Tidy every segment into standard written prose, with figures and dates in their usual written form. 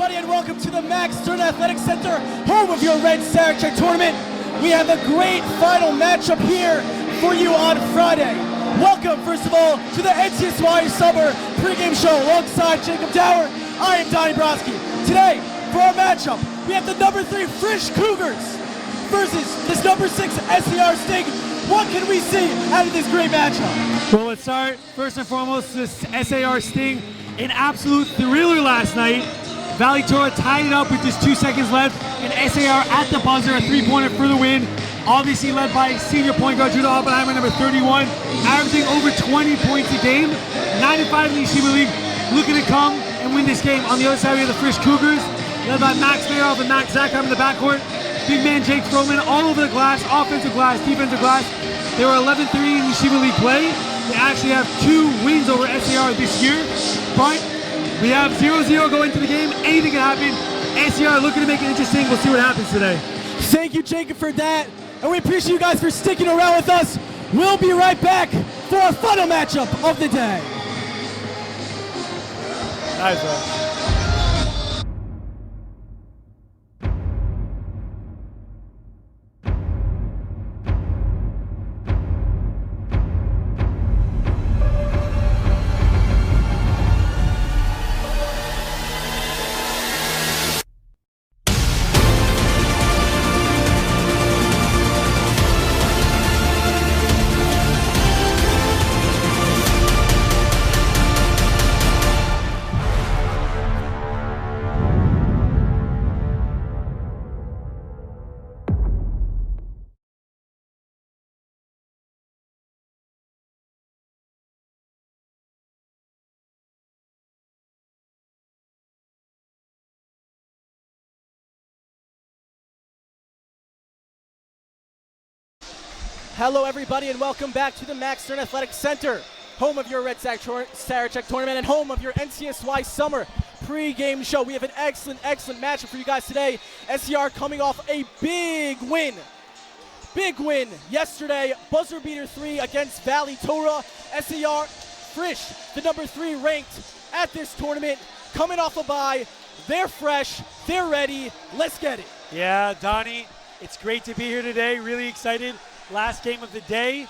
everybody, and welcome to the Max Stern Athletic Center, home of your Red Sarachek tournament. We have a great final matchup here for you on Friday. Welcome, first of all, to the NCSY Summer pregame show alongside Jacob Dower. I am Donnie Brodsky. Today, for our matchup, we have the number 3 Frisch Cougars versus this number 6 SCR Sting. What can we see out of this great matchup? Well, let's start first and foremost this SAR Sting. An absolute thriller last night. Valley Tora tied it up with just 2 seconds left, and SAR at the buzzer, a 3-pointer for the win. Obviously led by senior point guard Judah Oppenheimer, number 31, averaging over 20 points a game. 9-5 in the Yeshiva League, looking to come and win this game. On the other side, we have the Frisch Cougars, led by Max Mayoff and Max Zackheim in the backcourt. Big man Jake Froman all over the glass, offensive glass, defensive glass. They were 11-3 in Yeshiva League play. They actually have 2 wins over SAR this year, but we have 0-0 going into the game. Anything can happen. SAR looking to make it interesting. We'll see what happens today. Thank you, Jacob, for that. And we appreciate you guys for sticking around with us. We'll be right back for our final matchup of the day. Nice, man. Hello, everybody, and welcome back to the Max Stern Athletic Center, home of your Red Sarachek tournament and home of your NCSY Summer pre-game show. We have an excellent matchup for you guys today. SCR coming off a big win yesterday, buzzer beater 3 against Valley Tora. SCR Frisch, the number 3 ranked at this tournament, coming off a bye. They're fresh, they're ready. Let's get it. Yeah, Donnie, it's great to be here today. Really excited. Last game of the day.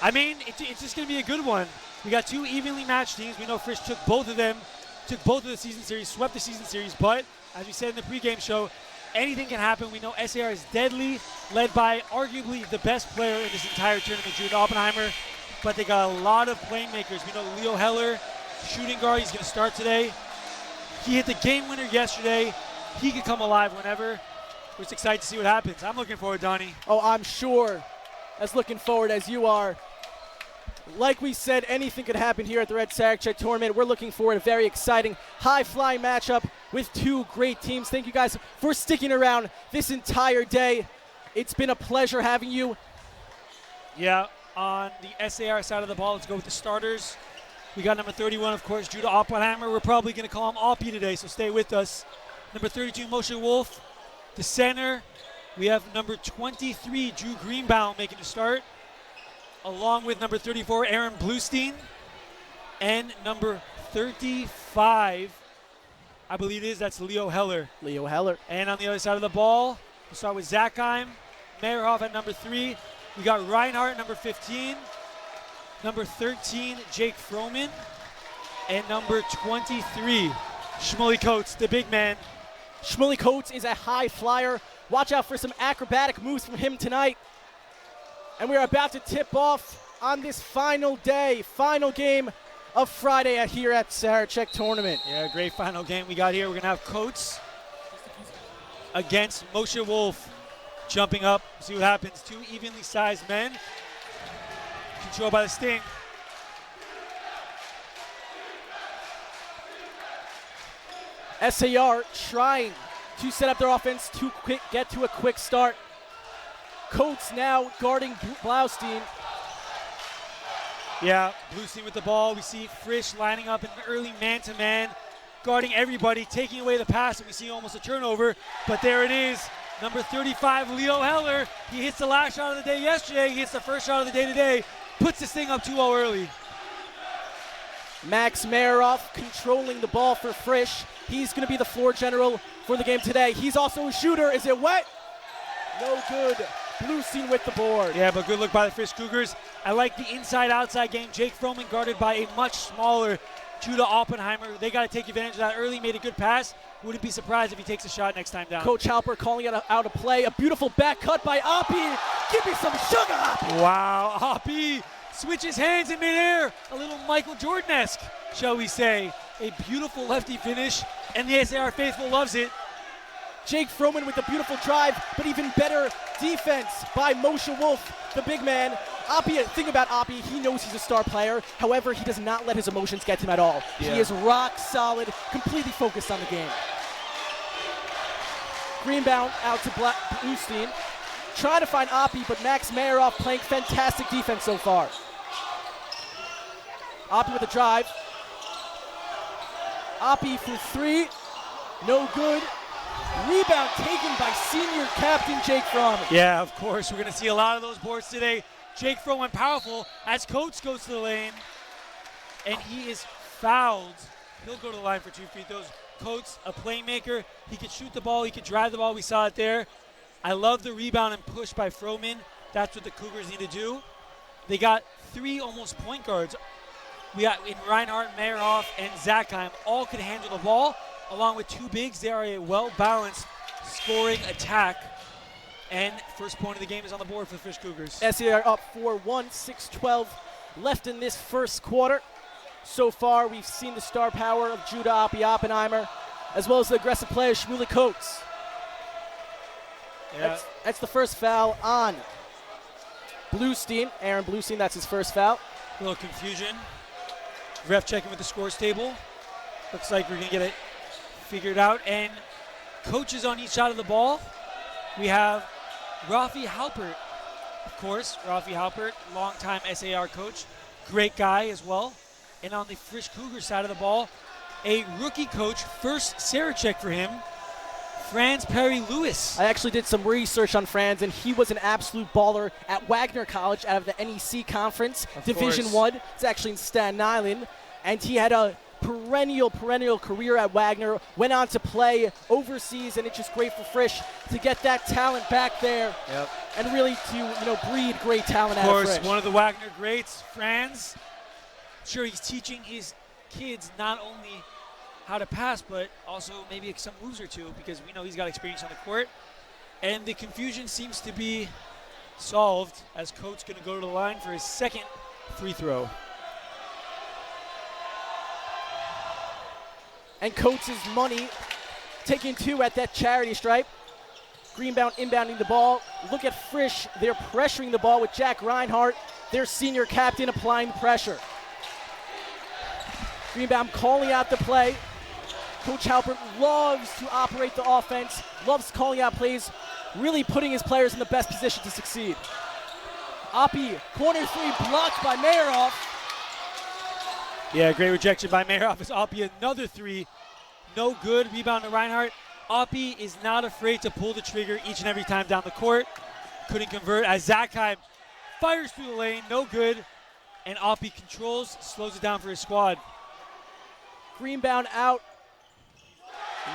I mean, it's just going to be a good one. We got 2 evenly matched teams. We know Frisch took both of the season series, swept the season series, but as we said in the pregame show, anything can happen. We know SAR is deadly, led by arguably the best player in this entire tournament, Judah Oppenheimer, but they got a lot of playmakers. We know Leo Heller, shooting guard, he's going to start today. He hit the game winner yesterday. He could come alive whenever. We're just excited to see what happens. I'm looking forward, Donnie. Oh, I'm sure. As looking forward as you are. Like we said, anything could happen here at the Red Sarachek tournament. We're looking forward to a very exciting, high-flying matchup with 2 great teams. Thank you guys for sticking around this entire day. It's been a pleasure having you. Yeah, on the SAR side of the ball, let's go with the starters. We got number 31, of course, Judah Oppenheimer. We're probably going to call him Oppie today, so stay with us. Number 32, Moshe Wolf. The center, we have number 23, Drew Greenbaum making a start, along with number 34, Aaron Bluestein, and number 35, I believe it is, that's Leo Heller. Leo Heller. And on the other side of the ball, we'll start with Zackheim, Meyerhoff at number 3. We got Reinhardt at number 15, number 13, Jake Froman, and number 23, Shmuley Coates, the big man. Shmuley Coates is a high flyer. Watch out for some acrobatic moves from him tonight. And we are about to tip off on this final day, final game of Friday here at Sarachek Tournament. Yeah, great final game we got here. We're going to have Coates against Moshe Wolf jumping up. See what happens. 2 evenly sized men. Controlled by the Sting. SAR trying to set up their offense to get to a quick start. Coates now guarding Blaustein. Yeah, Bluestein with the ball. We see Frisch lining up in an early man-to-man, guarding everybody, taking away the pass, and we see almost a turnover. But there it is, number 35, Leo Heller. He hits the last shot of the day yesterday. He hits the first shot of the day today. Puts this thing up 2-0 early. Max Mayeroff controlling the ball for Frisch. He's going to be the floor general for the game today. He's also a shooter. Is it wet? No good. Bluestein with the board. Yeah, but good look by the Frisch Cougars. I like the inside-outside game. Jake Froman guarded by a much smaller Judah Oppenheimer. They got to take advantage of that early. Made a good pass. Wouldn't be surprised if he takes a shot next time down. Coach Halper calling out a play. A beautiful back cut by Oppie. Give me some sugar, Oppie. Wow, Oppie switches hands in midair. A little Michael Jordan-esque, shall we say. A beautiful lefty finish, and the SAR faithful loves it. Jake Froman with a beautiful drive, but even better defense by Moshe Wolf, the big man. Oppie, think about Oppie, he knows he's a star player. However, he does not let his emotions get to him at all. Yeah. He is rock solid, completely focused on the game. Greenbound out to Bluestein. Trying to find Oppie, but Max Mayeroff playing fantastic defense so far. Oppie with a drive. Oppie for three. No good. Rebound taken by senior captain Jake Froman. Yeah, of course. We're going to see a lot of those boards today. Jake Froman powerful as Coates goes to the lane, and he is fouled. He'll go to the line for 2 free throws. Coates, a playmaker. He could shoot the ball. He could drive the ball. We saw it there. I love the rebound and push by Froman. That's what the Cougars need to do. They got 3 almost point guards. We got in Reinhardt, Mayeroff, and Zakheim. All could handle the ball. Along with 2 bigs, they are a well-balanced scoring attack. And first point of the game is on the board for the Frisch Cougars. SAR up 4-1, 6:12 left in this first quarter. So far, we've seen the star power of Judah Oppenheimer, as well as the aggressive player Shmuley Coates. Yeah. That's the first foul on Bluestein. Aaron Bluestein, that's his first foul. A little confusion. Ref checking with the scores table. Looks like we're going to get it figured out. And coaches on each side of the ball. We have Rafi Halpert, of course. Rafi Halpert, longtime SAR coach. Great guy as well. And on the Frisch Cougar side of the ball, a rookie coach, first Sarachek for him, Franz Perry Lewis. I actually did some research on Franz, and he was an absolute baller at Wagner College out of the NEC Conference, Division I. It's actually in Staten Island. And he had a perennial career at Wagner, went on to play overseas, and it's just great for Frisch to get that talent back there. Yep. And really to breed great talent Of out of course, Frisch. one of the Wagner greats, Franz. Sure, he's teaching his kids not only how to pass, but also maybe some moves or two, because we know he's got experience on the court. And the confusion seems to be solved as Coates going to go to the line for his second free throw. And Coates' money taking 2 at that charity stripe. Greenbound inbounding the ball. Look at Frisch. They're pressuring the ball with Jack Reinhardt, their senior captain, applying pressure. Greenbound calling out the play. Coach Halpert loves to operate the offense, loves calling out plays, really putting his players in the best position to succeed. Oppie, corner 3 blocked by Mayeroff. Yeah, great rejection by Mayeroff as Oppie, another 3. No good. Rebound to Reinhardt. Oppie is not afraid to pull the trigger each and every time down the court. Couldn't convert as Zakheim fires through the lane. No good. And Oppie controls, slows it down for his squad. Greenbound out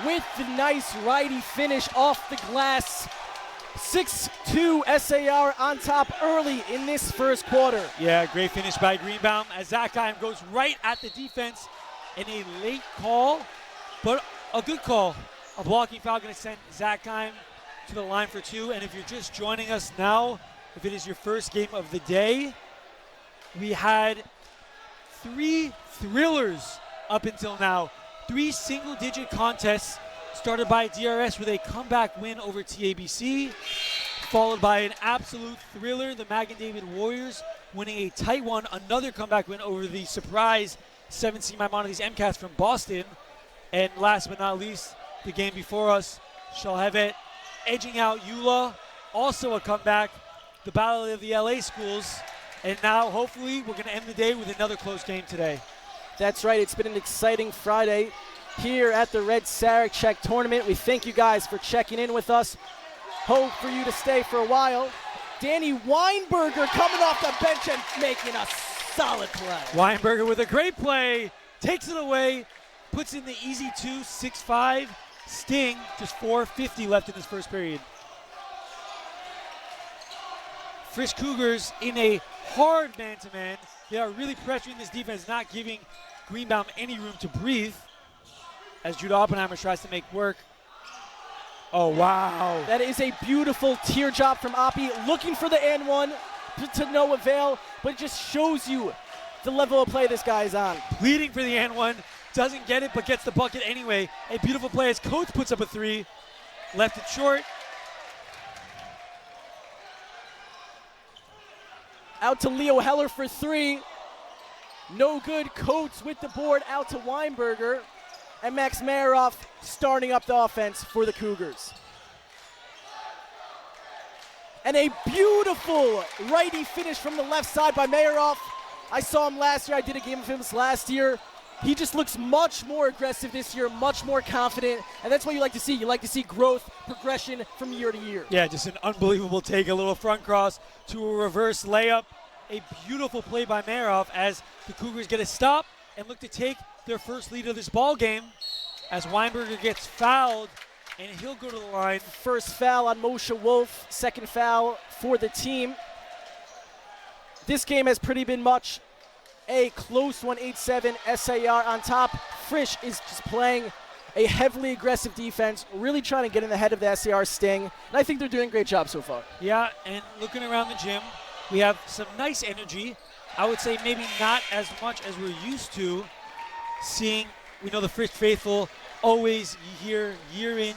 with the nice righty finish off the glass. 6-2 SAR on top early in this first quarter. Yeah, great finish by Greenbaum as Zakheim goes right at the defense in a late call, but a good call. A blocking foul going to send Zakheim to the line for 2. And if you're just joining us now, if it is your first game of the day, we had 3 thrillers up until now. 3 single-digit contests started by DRS with a comeback win over TABC, followed by an absolute thriller, the Magen-David Warriors winning a tight one, another comeback win over the surprise 7-seed Maimonides MCAS from Boston. And last but not least, the game before us, Shalhevet edging out Eula, also a comeback, the battle of the LA schools. And now, hopefully, we're going to end the day with another close game today. That's right. It's been an exciting Friday here at the Red Sarachek tournament. We thank you guys for checking in with us. Hope for you to stay for a while. Danny Weinberger coming off the bench and making a solid play. Weinberger with a great play, takes it away, puts in the easy 2, 6-5. Sting, just 4:50 left in this first period. Frisch Cougars in a hard man-to-man. They are really pressuring this defense, not giving Greenbaum any room to breathe as Judah Oppenheimer tries to make work. Oh, wow. That is a beautiful teardrop from Oppie, looking for the and one to no avail, but it just shows you the level of play this guy is on. Pleading for the and one, doesn't get it, but gets the bucket anyway. A beautiful play as Coates puts up a 3, left it short. Out to Leo Heller for 3. No good. Coates with the board out to Weinberger. And Max Mayeroff starting up the offense for the Cougars. And a beautiful righty finish from the left side by Mayeroff. I saw him last year. I did a game of him last year. He just looks much more aggressive this year, much more confident, and that's what you like to see. You like to see growth, progression from year to year. Yeah, just an unbelievable take, a little front cross to a reverse layup. A beautiful play by Mayeroff as the Cougars get a stop and look to take their first lead of this ball game as Weinberger gets fouled, and he'll go to the line. First foul on Moshe Wolf, second foul for the team. This game has pretty been much a close one, 8-7, SAR on top. Frisch is just playing a heavily aggressive defense, really trying to get in the head of the SAR Sting, and I think they're doing a great job so far. Yeah, and looking around the gym, we have some nice energy. I would say maybe not as much as we're used to seeing. We know the Frisch faithful always here, year in,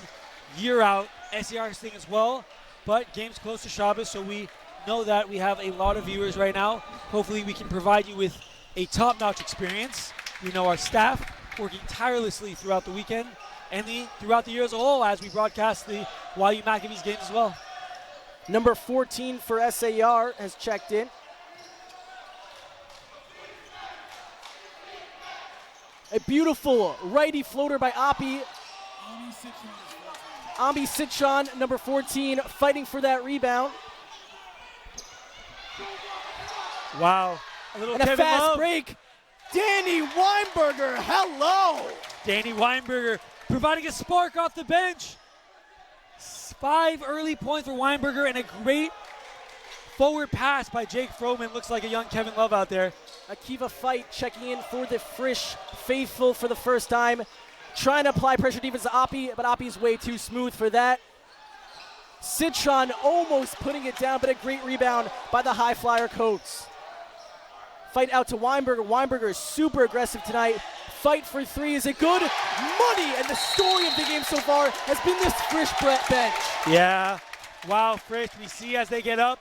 year out, SAR Sting as well, but game's close to Shabbos, so we know that we have a lot of viewers right now. Hopefully we can provide you with a top-notch experience. We know our staff working tirelessly throughout the weekend and throughout the year as a whole as we broadcast the YU Maccabees games as well. Number 14 for SAR has checked in. A beautiful righty floater by Oppie. Ambi Sitchan, number 14, fighting for that rebound. Wow. A little and Kevin a fast Love. break. Danny Weinberger, hello. Danny Weinberger providing a spark off the bench. 5 early points for Weinberger and a great forward pass by Jake Froman. Looks like a young Kevin Love out there. Akiva Fight checking in for the Frisch faithful for the first time. Trying to apply pressure defense to Oppie, but Oppie's way too smooth for that. Citron almost putting it down, but a great rebound by the high flyer Coates. Fight out to Weinberger. Weinberger is super aggressive tonight. Fight for 3. Is it good? Money! And the story of the game so far has been this Frisch bench. Yeah. Wow, Frisch, we see as they get up,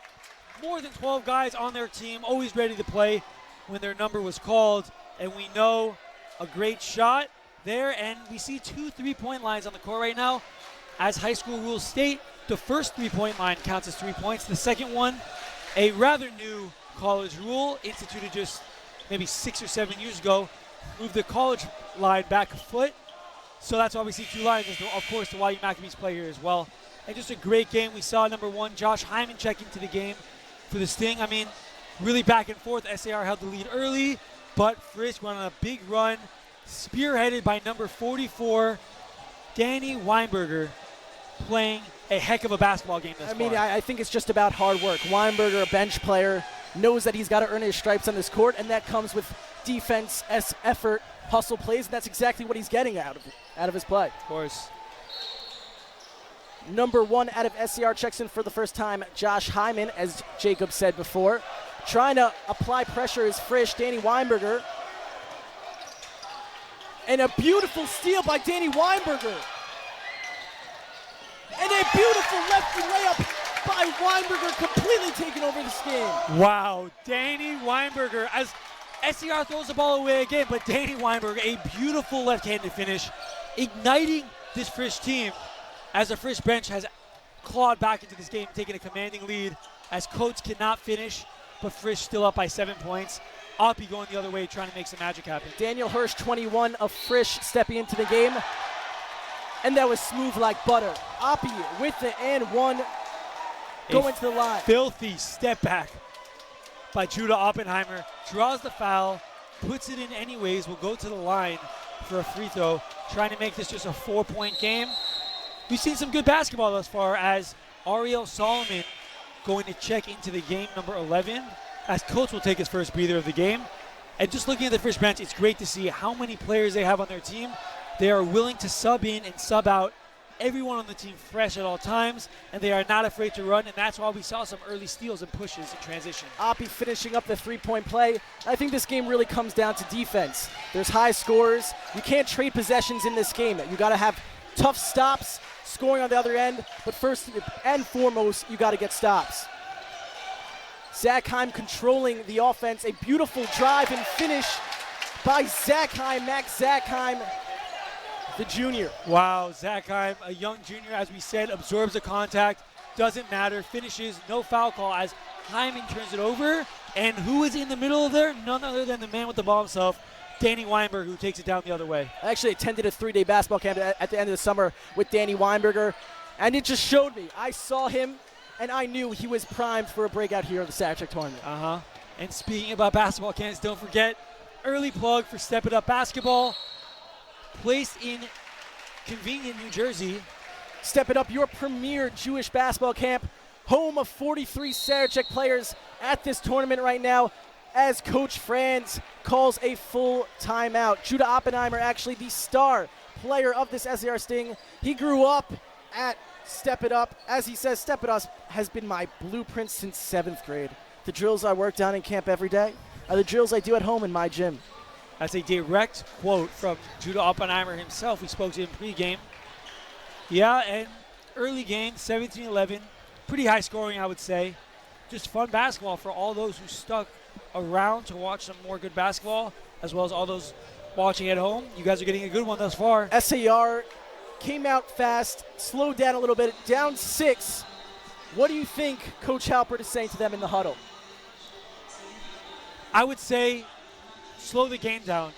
more than 12 guys on their team, always ready to play when their number was called. And we know a great shot there, and we see 2 3-point lines on the court right now. As high school rules state, the first 3-point line counts as 3 points. The second one, a rather new college rule instituted just maybe 6 or 7 years ago, moved the college line back a foot. So that's why we see 2 lines. Of course, the YU Maccabees play here as well. And just a great game. We saw number 1, Josh Hyman, check into the game for the Sting. I mean, really back and forth. SAR held the lead early, but Frisch went on a big run, spearheaded by number 44, Danny Weinberger, playing a heck of a basketball game thus far. I think it's just about hard work. Weinberger, a bench player, knows that he's got to earn his stripes on this court, and that comes with defense, effort, hustle plays, and that's exactly what he's getting out of his play. Of course. Number 1 out of SCR checks in for the first time, Josh Hyman, as Jacob said before. Trying to apply pressure is Frisch, Danny Weinberger. And a beautiful steal by Danny Weinberger. And a beautiful lefty layup by Weinberger, completely taking over this game. Wow, Danny Weinberger, as SCR throws the ball away again, but Danny Weinberger, a beautiful left-handed finish, igniting this Frisch team as the Frisch bench has clawed back into this game, taking a commanding lead as Coates cannot finish, but Frisch still up by 7 points. Oppie going the other way, trying to make some magic happen. Daniel Hirsch, 21 of Frisch, stepping into the game. And that was smooth like butter. Oppie with the and one, going to the line. Filthy step back by Judah Oppenheimer. Draws the foul, puts it in anyways, will go to the line for a free throw, trying to make this just a 4-point game. We've seen some good basketball thus far as Ariel Solomon going to check into the game, number 11, as coach will take his first breather of the game. And just looking at the Frisch bench, it's great to see how many players they have on their team. They are willing to sub in and sub out everyone on the team fresh at all times, and they are not afraid to run, and that's why we saw some early steals and pushes in transition. Oppie finishing up the three-point play. I think this game really comes down to defense. There's high scores. You can't trade possessions in this game. You got to have tough stops, scoring on the other end, but first and foremost, you got to get stops. Zachheim controlling the offense. A beautiful drive and finish by Zachheim, Max Zachheim, the junior. Wow, Zachheim, a young junior, as we said, absorbs the contact, doesn't matter, finishes, no foul call as Hyman turns it over. And who is in the middle of there? None other than the man with the ball himself, Danny Weinberger, who takes it down the other way. I actually attended a 3-day basketball camp at the end of the summer with Danny Weinberger, and it just showed me. I saw him, and I knew he was primed for a breakout here in the Sarachek tournament. And speaking about basketball camps, don't forget, early plug for Step It Up Basketball, placed in convenient New Jersey. Step It Up, your premier Jewish basketball camp, home of 43 Sarachek players at this tournament right now, as Coach Franz calls a full timeout. Judah Oppenheimer, actually the star player of this SAR Sting. He grew up at Step It Up. As he says, Step It Up has been my blueprint since 7th grade. The drills I work down in camp every day are the drills I do at home in my gym. That's a direct quote from Judah Oppenheimer himself. We spoke to him pregame. Yeah, and early game, 17-11. Pretty high scoring, I would say. Just fun basketball for all those who stuck around to watch some more good basketball, as well as all those watching at home. You guys are getting a good one thus far. SAR came out fast, slowed down a little bit, down 6. What do you think Coach Halpert is saying to them in the huddle? I would say slow the game down.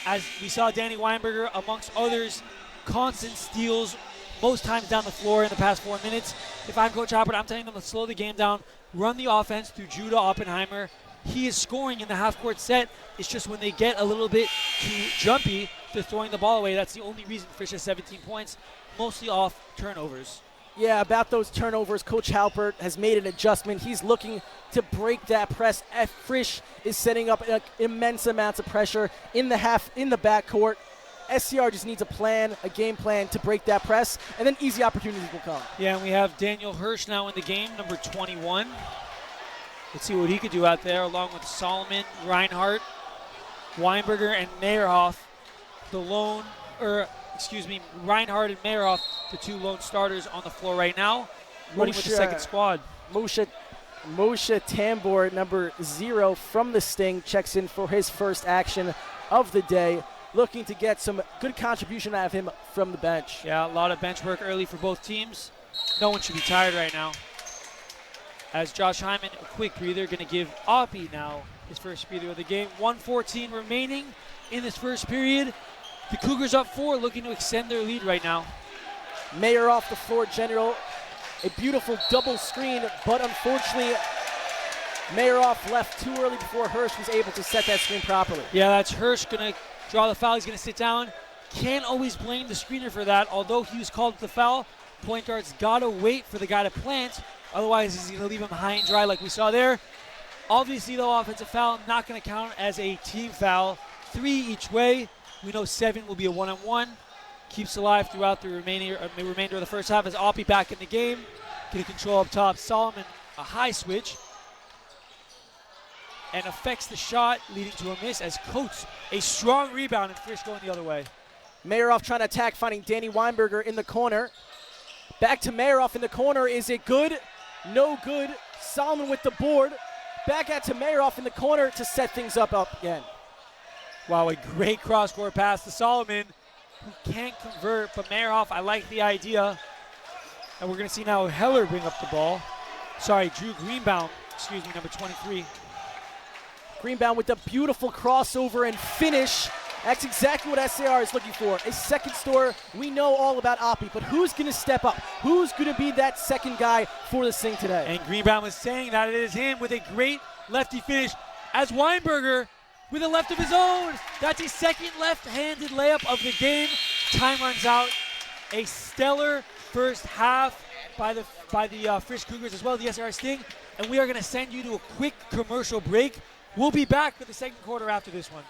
As we saw Danny Weinberger, amongst others, constant steals most times down the floor in the past 4 minutes. If I'm Coach Halpert, I'm telling them to slow the game down, run the offense through Judah Oppenheimer. He is scoring in the half-court set. It's just when they get a little bit too jumpy, they're throwing the ball away. That's the only reason Frisch has 17 points, mostly off turnovers. Yeah, about those turnovers, Coach Halpert has made an adjustment. He's looking to break that press. Frisch is setting up immense amounts of pressure in the backcourt. SCR just needs a game plan to break that press, and then easy opportunities will come. Yeah, and we have Daniel Hirsch now in the game, number 21. Let's see what he could do out there, along with Solomon, Reinhardt, Weinberger, and Meyerhoff. Reinhardt and Meyerhoff, the two lone starters on the floor right now, running with the second squad. Moshe Tambor, number 0 from the Sting, checks in for his first action of the day, looking to get some good contribution out of him from the bench. Yeah, a lot of bench work early for both teams. No one should be tired right now. As Josh Hyman, a quick breather, going to give Oppie now his first breather of the game. 1:14 remaining in this first period. The Cougars up 4, looking to extend their lead right now. Mayer off the floor, General. A beautiful double screen, but unfortunately, Mayeroff left too early before Hirsch was able to set that screen properly. Yeah, that's Hirsch going to draw the foul. He's going to sit down. Can't always blame the screener for that. Although he was called the foul, point guard's got to wait for the guy to plant. Otherwise, he's going to leave him high and dry like we saw there. Obviously, though, offensive foul not going to count as a team foul. 3 each way. We know 7 will be a one-on-one. Keeps alive throughout the remainder of the first half as Oppie back in the game. Getting control up top. Solomon, a high switch. And affects the shot, leading to a miss as Coates, a strong rebound, and Frisch going the other way. Mayeroff trying to attack, finding Danny Weinberger in the corner. Back to Mayeroff in the corner. Is it good? No good. Solomon with the board. Back out to Mayeroff in the corner to set things up again. Wow, a great cross-court pass to Solomon, who can't convert, but Mayeroff, I like the idea. And we're going to see now Heller bring up the ball. Sorry, Drew Greenbaum, number 23. Greenbaum with the beautiful crossover and finish. That's exactly what SAR is looking for. A second scorer. We know all about Oppie, but who's going to step up? Who's going to be that second guy for the Sting today? And Greenbaum is saying that it is him with a great lefty finish as Weinberger with a left of his own. That's his second left-handed layup of the game. Time runs out. A stellar first half by the Frisch Cougars as well, the SAR Sting. And we are going to send you to a quick commercial break. We'll be back for the second quarter after this one.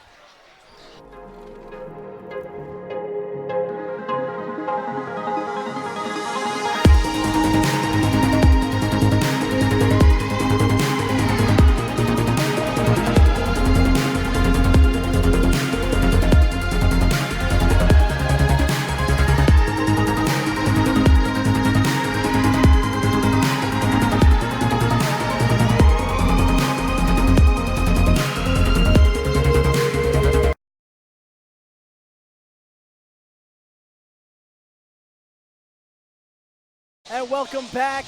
And welcome back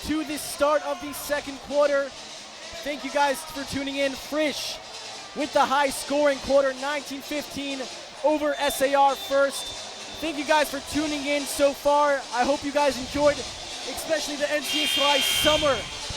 to the start of the second quarter. Thank you guys for tuning in. Frisch with the high scoring quarter, 19-15 over SAR first. Thank you guys for tuning in so far. I hope you guys enjoyed, especially the NCSY summer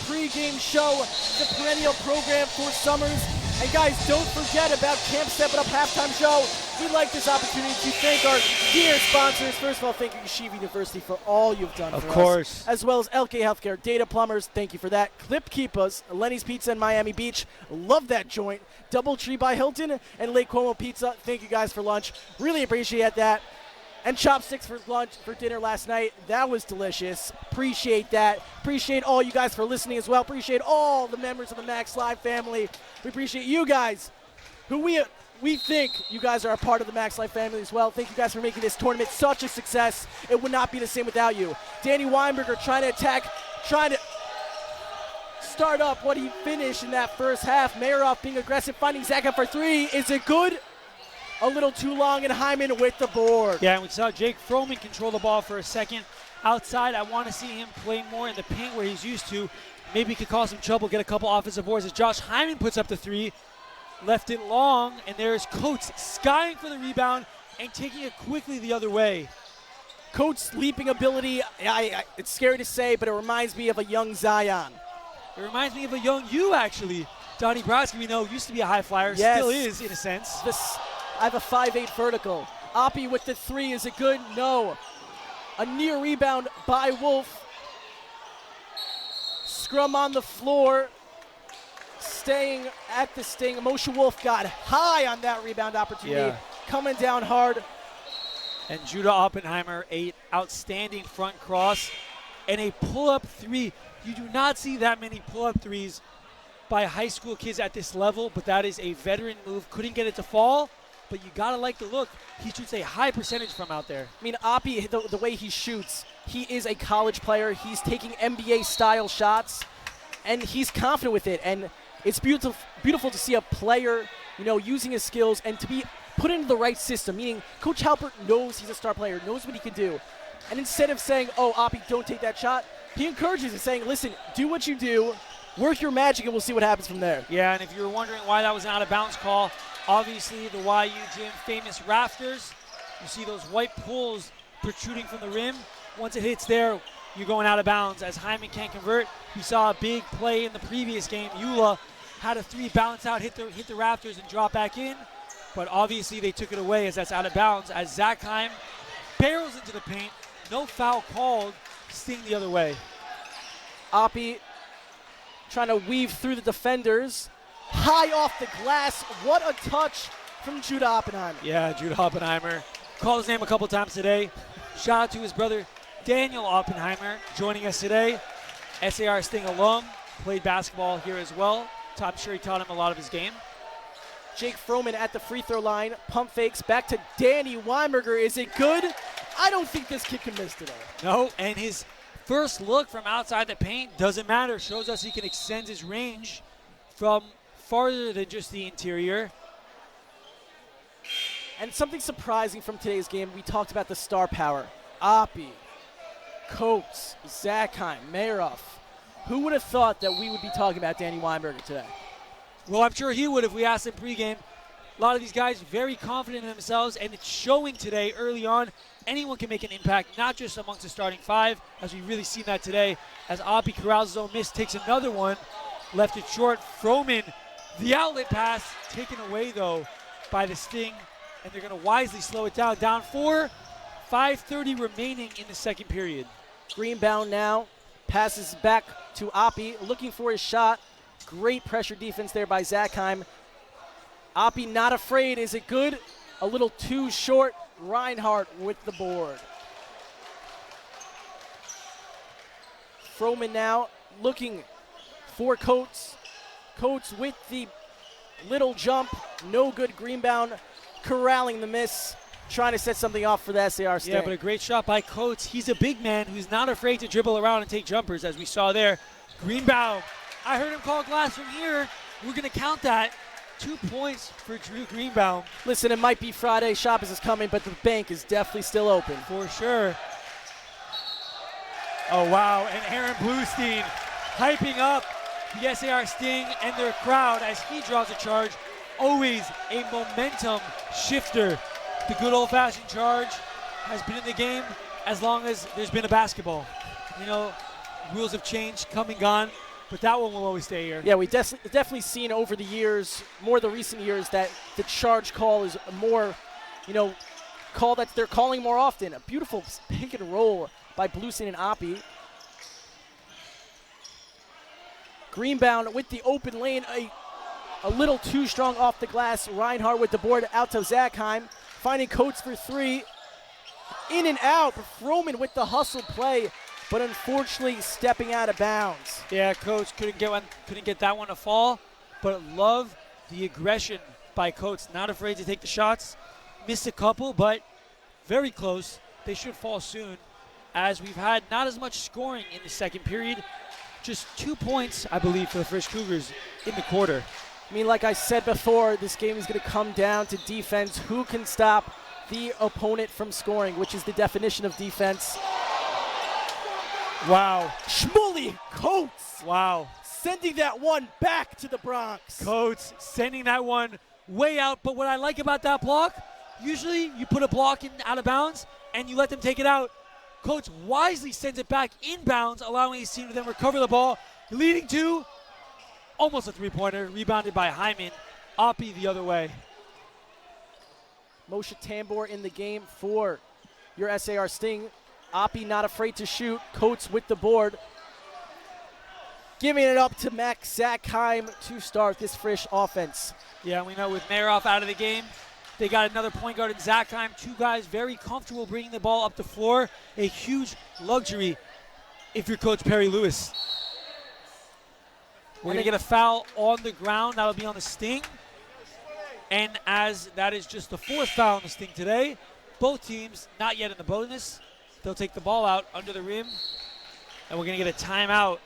pregame show, the perennial program for summers. And guys, don't forget about Camp Step It Up halftime show. We'd like this opportunity to thank our dear sponsors. First of all, thank you Yeshiva University for all you've done for us. Of course. As well as LK Healthcare, Data Plumbers, thank you for that. Clip Keepas, Lenny's Pizza in Miami Beach, love that joint. Doubletree by Hilton and Lake Como Pizza, thank you guys for lunch. Really appreciate that. And Chopsticks for lunch, for dinner last night. That was delicious. Appreciate that. Appreciate all you guys for listening as well. Appreciate all the members of the Max Live family. We appreciate you guys, who we think you guys are a part of the Max Life family as well. Thank you guys for making this tournament such a success. It would not be the same without you. Danny Weinberger trying to attack, trying to start up what he finished in that first half. Mayeroff being aggressive, finding Zach up for three. Is it good? A little too long, and Hyman with the board. Yeah, and we saw Jake Froman control the ball for a second. Outside, I want to see him play more in the paint where he's used to. Maybe he could cause some trouble, get a couple offensive boards as Josh Hyman puts up the three. Left it long, and there's Coates skying for the rebound and taking it quickly the other way. Coates' leaping ability, it's scary to say, but it reminds me of a young Zion. It reminds me of a young you, actually. Donnie Brodsky, we know, used to be a high flyer, yes. Still is, in a sense. I have a 5'8 vertical. Oppie with the three, is it good? No. A near rebound by Wolf. Scrum on the floor. Staying at the Sting. Moshe Wolf got high on that rebound opportunity. Yeah. Coming down hard. And Judah Oppenheimer, a outstanding front cross and a pull-up three. You do not see that many pull-up threes by high school kids at this level, but that is a veteran move. Couldn't get it to fall, but you gotta like the look. He shoots a high percentage from out there. I mean, Oppie, the way he shoots, he is a college player. He's taking NBA-style shots, and he's confident with it. And it's beautiful to see a player, using his skills and to be put into the right system, meaning Coach Halpert knows he's a star player, knows what he can do. And instead of saying, oh, Oppie, don't take that shot, he encourages it, saying, listen, do what you do, work your magic, and we'll see what happens from there. Yeah, and if you were wondering why that was an out-of-bounds call, obviously the YU gym famous rafters, you see those white pulls protruding from the rim. Once it hits there, you're going out of bounds. As Hyman can't convert, you saw a big play in the previous game. Eula had a three bounce out, hit the rafters, and drop back in. But obviously they took it away as that's out of bounds. As Zachheim barrels into the paint, no foul called, Sting the other way. Oppie trying to weave through the defenders. High off the glass. What a touch from Judah Oppenheimer. Yeah, Judah Oppenheimer. Called his name a couple times today. Shout out to his brother Daniel Oppenheimer joining us today. SAR Sting alum. Played basketball here as well. I'm sure he taught him a lot of his game. Jake Froman at the free throw line. Pump fakes back to Danny Weinberger. Is it good? I don't think this kid can miss today. No, and his first look from outside the paint doesn't matter. Shows us he can extend his range from farther than just the interior. And something surprising from today's game, we talked about the star power. Oppie, Coates, Zachheim, Mayeroff. Who would have thought that we would be talking about Danny Weinberger today? Well, I'm sure he would if we asked him pregame. A lot of these guys very confident in themselves, and it's showing today early on. Anyone can make an impact, not just amongst the starting five, as we've really seen that today. As Oppie corrals his own miss, takes another one. left it short. Froman, the outlet pass, taken away though by the Sting, and they're going to wisely slow it down. Down 4, 5:30 remaining in the second period. Greenbound now, passes back to Oppie, looking for his shot. Great pressure defense there by Zachheim. Oppie not afraid. Is it good? A little too short. Reinhardt with the board. Froman now looking for Coates. Coates with the little jump. No good. Greenbound corralling the miss. Trying to set something off for the SAR Sting. Yeah, but a great shot by Coates. He's a big man who's not afraid to dribble around and take jumpers, as we saw there. Greenbound. I heard him call glass from here. We're going to count that. 2 points for Drew Greenbound. Listen, it might be Friday. Shoppers is coming, but the bank is definitely still open. For sure. Oh, wow. And Aaron Bluestein hyping up the SAR Sting and their crowd as he draws a charge. Always a momentum shifter. The good old-fashioned charge has been in the game as long as there's been a basketball. You know, rules have changed, come and gone, but that one will always stay here. Yeah, we definitely seen over the years, more the recent years, that the charge call is a more, call that they're calling more often. A beautiful pick and roll by Bluestein and Oppie. Greenbound with the open lane, a little too strong off the glass. Reinhardt with the board out to Zachheim. Finding Coates for 3. In and out. Froman with the hustle play, but unfortunately stepping out of bounds. Yeah, Coates couldn't get that one to fall, but love the aggression by Coates. Not afraid to take the shots. Missed a couple, but very close. They should fall soon, as we've had not as much scoring in the second period. Just 2 points, I believe, for the Frisch Cougars in the quarter. I mean, like I said before, this game is going to come down to defense. Who can stop the opponent from scoring, which is the definition of defense. Wow. Shmuley Coates. Wow. Sending that one back to the Bronx. Coates sending that one way out. But what I like about that block, usually you put a block in out of bounds and you let them take it out. Coates wisely sends it back inbounds, allowing his team to then recover the ball, leading to almost a three-pointer, rebounded by Hyman. Oppie the other way. Moshe Tambor in the game for your SAR Sting. Oppie not afraid to shoot. Coates with the board. Giving it up to Max Zachheim to start this Frisch offense. Yeah, we know with Maroff out of the game, they got another point guard in Zachheim. Two guys very comfortable bringing the ball up the floor. A huge luxury if you're Coach Perry Lewis. We're going to get a foul on the ground. That'll be on the Sting. And as that is just the fourth foul on the Sting today, both teams not yet in the bonus. They'll take the ball out under the rim. And we're going to get a timeout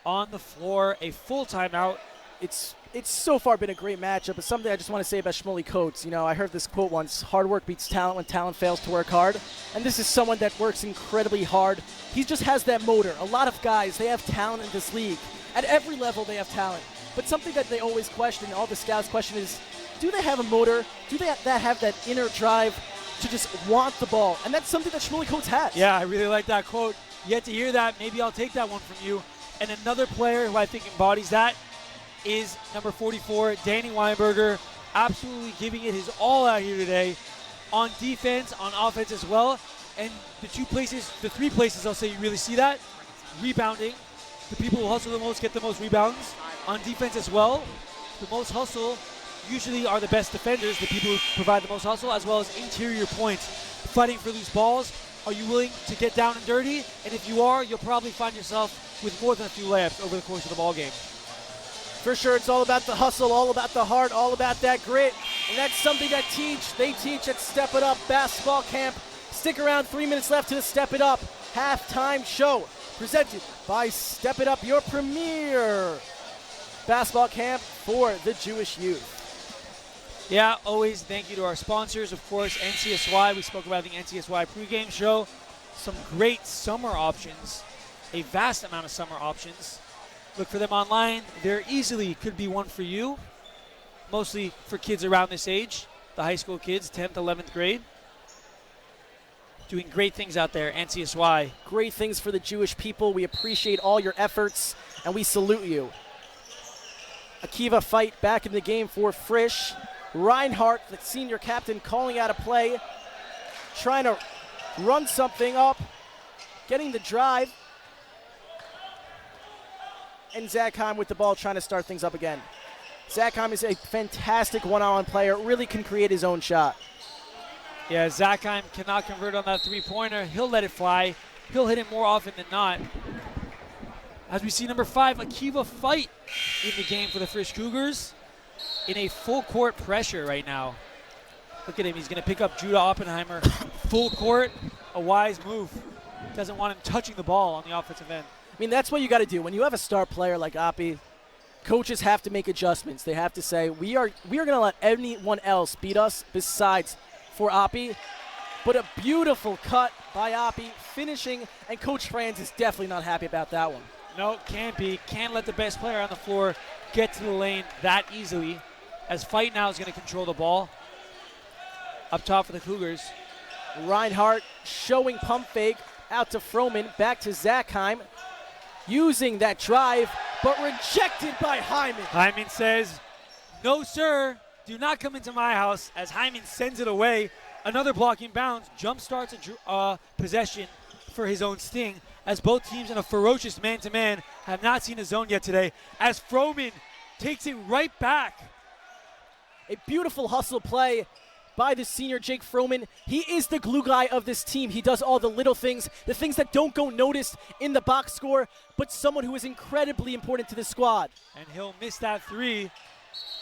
on the floor, a full timeout. It's so far been a great matchup. But something I just want to say about Shmuley Coates. You know, I heard this quote once: hard work beats talent when talent fails to work hard. And this is someone that works incredibly hard. He just has that motor. A lot of guys, they have talent in this league. At every level, they have talent. But something that they always question, all the scouts question, is do they have a motor? Do they have that inner drive to just want the ball? And that's something that Shmuley Coates has. Yeah, I really like that quote. Yet to hear that, maybe I'll take that one from you. And another player who I think embodies that is number 44, Danny Weinberger, absolutely giving it his all out here today on defense, on offense as well. And the three places I'll say you really see that: rebounding. The people who hustle the most get the most rebounds. On defense as well, the most hustle usually are the best defenders, the people who provide the most hustle, as well as interior points. Fighting for loose balls. Are you willing to get down and dirty? And if you are, you'll probably find yourself with more than a few layups over the course of the ball game. For sure, it's all about the hustle, all about the heart, all about that grit. And that's something that they teach at Step It Up Basketball Camp. Stick around, 3 minutes left to the Step It Up halftime show. Presented by Step It Up, your premier basketball camp for the Jewish youth. Yeah, always thank you to our sponsors, of course, NCSY. We spoke about the NCSY pregame show. Some great summer options, a vast amount of summer options. Look for them online. There easily could be one for you, mostly for kids around this age, the high school kids, 10th, 11th grade. Doing great things out there, NCSY. Great things for the Jewish people. We appreciate all your efforts, and we salute you. Akiva fight back in the game for Frisch. Reinhardt, the senior captain, calling out a play, trying to run something up, getting the drive. And Zachheim with the ball, trying to start things up again. Zachheim is a fantastic one-on-one player, really can create his own shot. Yeah, Zachheim cannot convert on that three-pointer. He'll let it fly. He'll hit it more often than not. As we see number 5, Akiva fight in the game for the Frisch Cougars in a full-court pressure right now. Look at him. He's going to pick up Judah Oppenheimer. Full court, a wise move. Doesn't want him touching the ball on the offensive end. I mean, that's what you got to do. When you have a star player like Api, coaches have to make adjustments. They have to say, we are going to let anyone else beat us besides for Api. But a beautiful cut by Api, finishing, and Coach Franz is definitely not happy about that one. No, can't be. Can't let the best player on the floor get to the lane that easily, as Fight now is going to control the ball. Up top for the Cougars. Reinhardt showing pump fake out to Froman, back to Zachheim, using that drive, but rejected by Hyman. Hyman says, no, sir, do not come into my house, as Hyman sends it away. Another blocking bounce, jump starts a possession for his own Sting, as both teams in a ferocious man-to-man have not seen a zone yet today, as Froman takes it right back. A beautiful hustle play by the senior Jake Froman. He is the glue guy of this team. He does all the little things, the things that don't go noticed in the box score, but someone who is incredibly important to the squad. And he'll miss that three.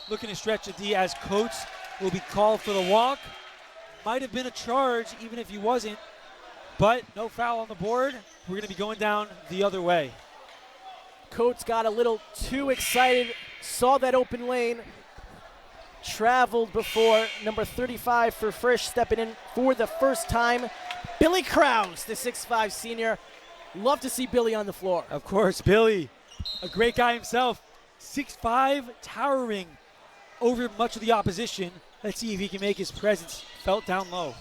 Looking to stretch the D, as Coates will be called for the walk. Might have been a charge, even if he wasn't, but no foul on the board. We're going to be going down the other way. Coates got a little too excited, saw that open lane, traveled before. Number 35 for Frisch stepping in for the first time. Billy Krause, the 6'5 senior. Love to see Billy on the floor. Of course, Billy, a great guy himself. 6'5", towering over much of the opposition. Let's see if he can make his presence felt down low.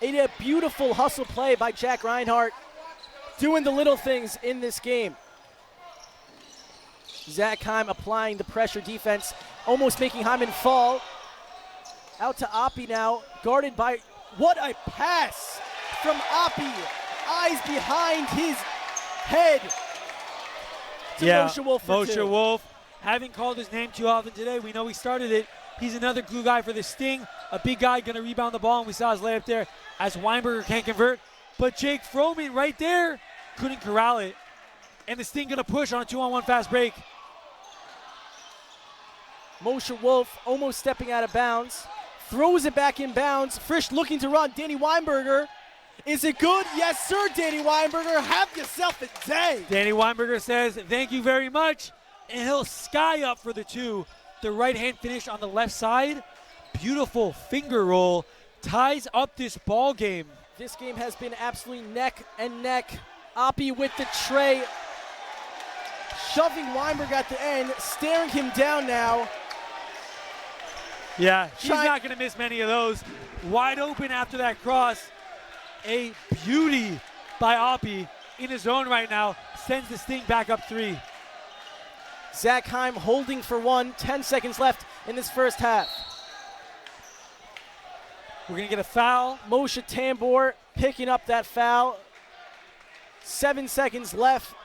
A beautiful hustle play by Jack Reinhardt, doing the little things in this game. Zachheim applying the pressure defense, almost making Hyman fall. Out to Api now, guarded by, what a pass from Api. Eyes behind his head to Moshe Wolf for Moshe two. Wolf, having called his name too often today, we know he started it. He's another glue guy for the Sting, a big guy going to rebound the ball, and we saw his layup there as Weinberger can't convert. But Jake Froman right there couldn't corral it, and the Sting going to push on a 2-on-1 fast break. Moshe Wolf almost stepping out of bounds, throws it back in bounds. Frisch looking to run. Danny Weinberger. Is it good? Yes, sir, Danny Weinberger. Have yourself a day. Danny Weinberger says, thank you very much, and he'll sky up for the two. The right-hand finish on the left side. Beautiful finger roll. Ties up this ball game. This game has been absolutely neck and neck. Api with the tray, shoving Weinberg at the end, staring him down now. Yeah, he's not going to miss many of those. Wide open after that cross. A beauty by Api in his zone right now. Sends the Sting back up 3. Zachheim holding for one. 10 seconds left in this first half. We're going to get a foul. Moshe Tambor picking up that foul. 7 seconds left.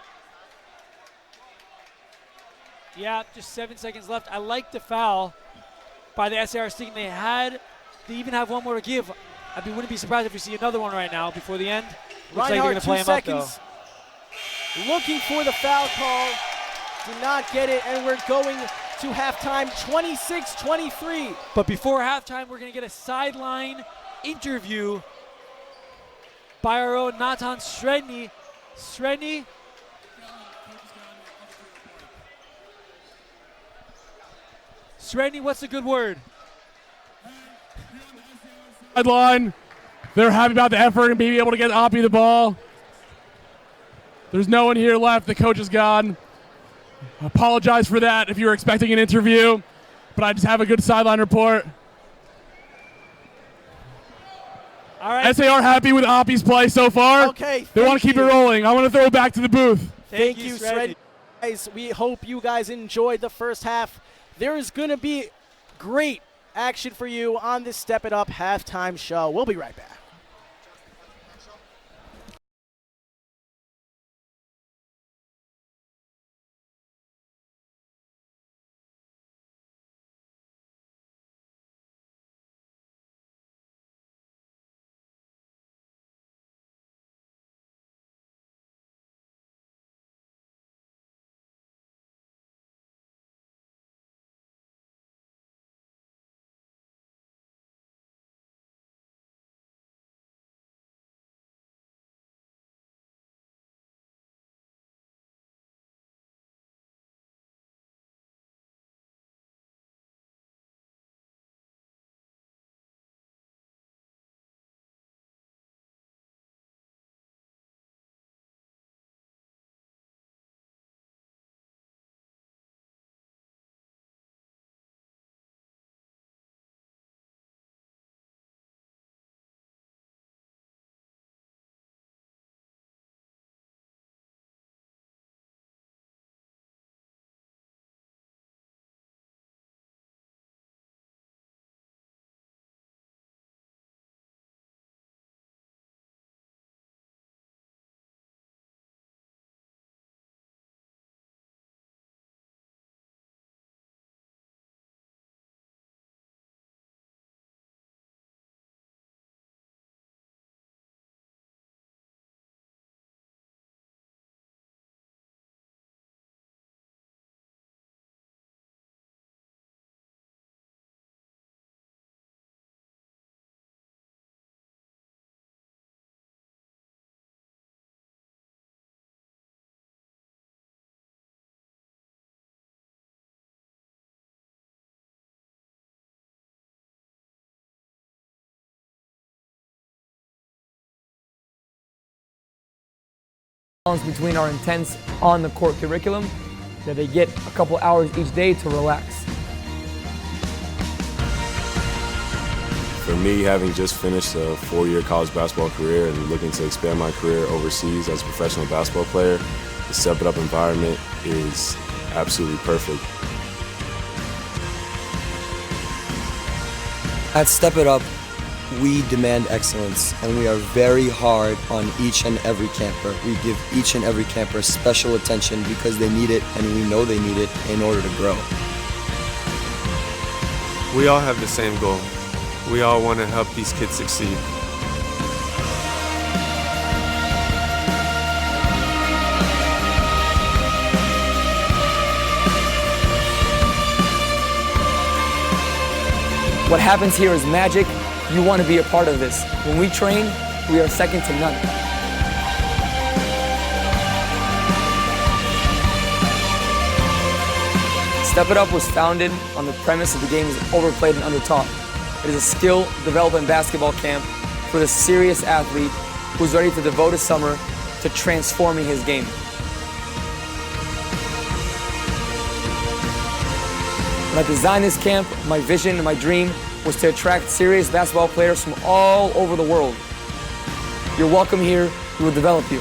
Yeah, just 7 seconds left. I like the foul by the SAR Sting. They even have one more to give. I wouldn't be surprised if we see another one right now before the end. Looks like they're going to play him up, though. Looking for the foul call. Did not get it, and we're going to halftime, 26-23. But before halftime, we're going to get a sideline interview by our own Natan Sredny. Sredny. Sredny, what's the good word? Sideline. They're happy about the effort and being able to get Api the ball. There's no one here left. The coach is gone. I apologize for that if you were expecting an interview, but I just have a good sideline report. All right. SAR happy with Api's play so far. Okay. They want to keep it rolling. I want to throw it back to the booth. Thank you, Sredny. Guys, we hope you guys enjoyed the first half. There is going to be great action for you on this Step It Up halftime show. We'll be right back. Between our intense on-the-court curriculum, that they get a couple hours each day to relax. For me, having just finished a 4-year college basketball career and looking to expand my career overseas as a professional basketball player, the Step It Up environment is absolutely perfect. At Step It Up, we demand excellence, and we are very hard on each and every camper. We give each and every camper special attention because they need it, and we know they need it in order to grow. We all have the same goal. We all want to help these kids succeed. What happens here is magic. You want to be a part of this. When we train, we are second to none. Step It Up was founded on the premise that the game is overplayed and undertaught. It is a skill development basketball camp for the serious athlete who's ready to devote a summer to transforming his game. When I designed this camp, my vision and my dream was to attract serious basketball players from all over the world. You're welcome here. We will develop you.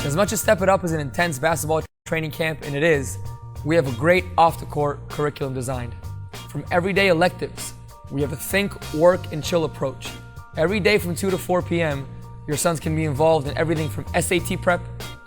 As much as Step It Up is an intense basketball training camp, and it is, we have a great off-the-court curriculum designed. From everyday electives, we have a think, work, and chill approach. Every day from 2 to 4 p.m., your sons can be involved in everything from SAT prep,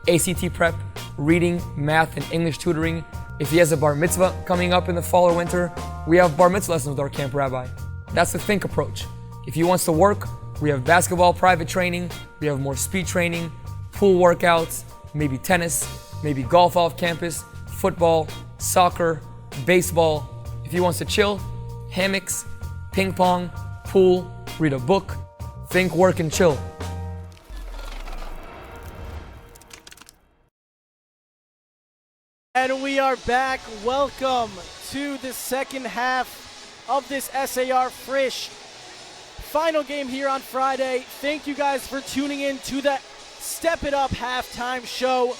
ACT prep, reading, math, and English tutoring. If he has a bar mitzvah coming up in the fall or winter, we have bar mitzvah lessons with our camp rabbi. That's the think approach. If he wants to work, we have basketball private training, we have more speed training, pool workouts, maybe tennis, maybe golf off campus, football, soccer, baseball. If he wants to chill, hammocks, ping pong, pool, read a book, think, work, and chill. And we are back. Welcome to the second half of this SAR Frisch final game here on Friday. Thank you guys for tuning in to the Step It Up halftime show.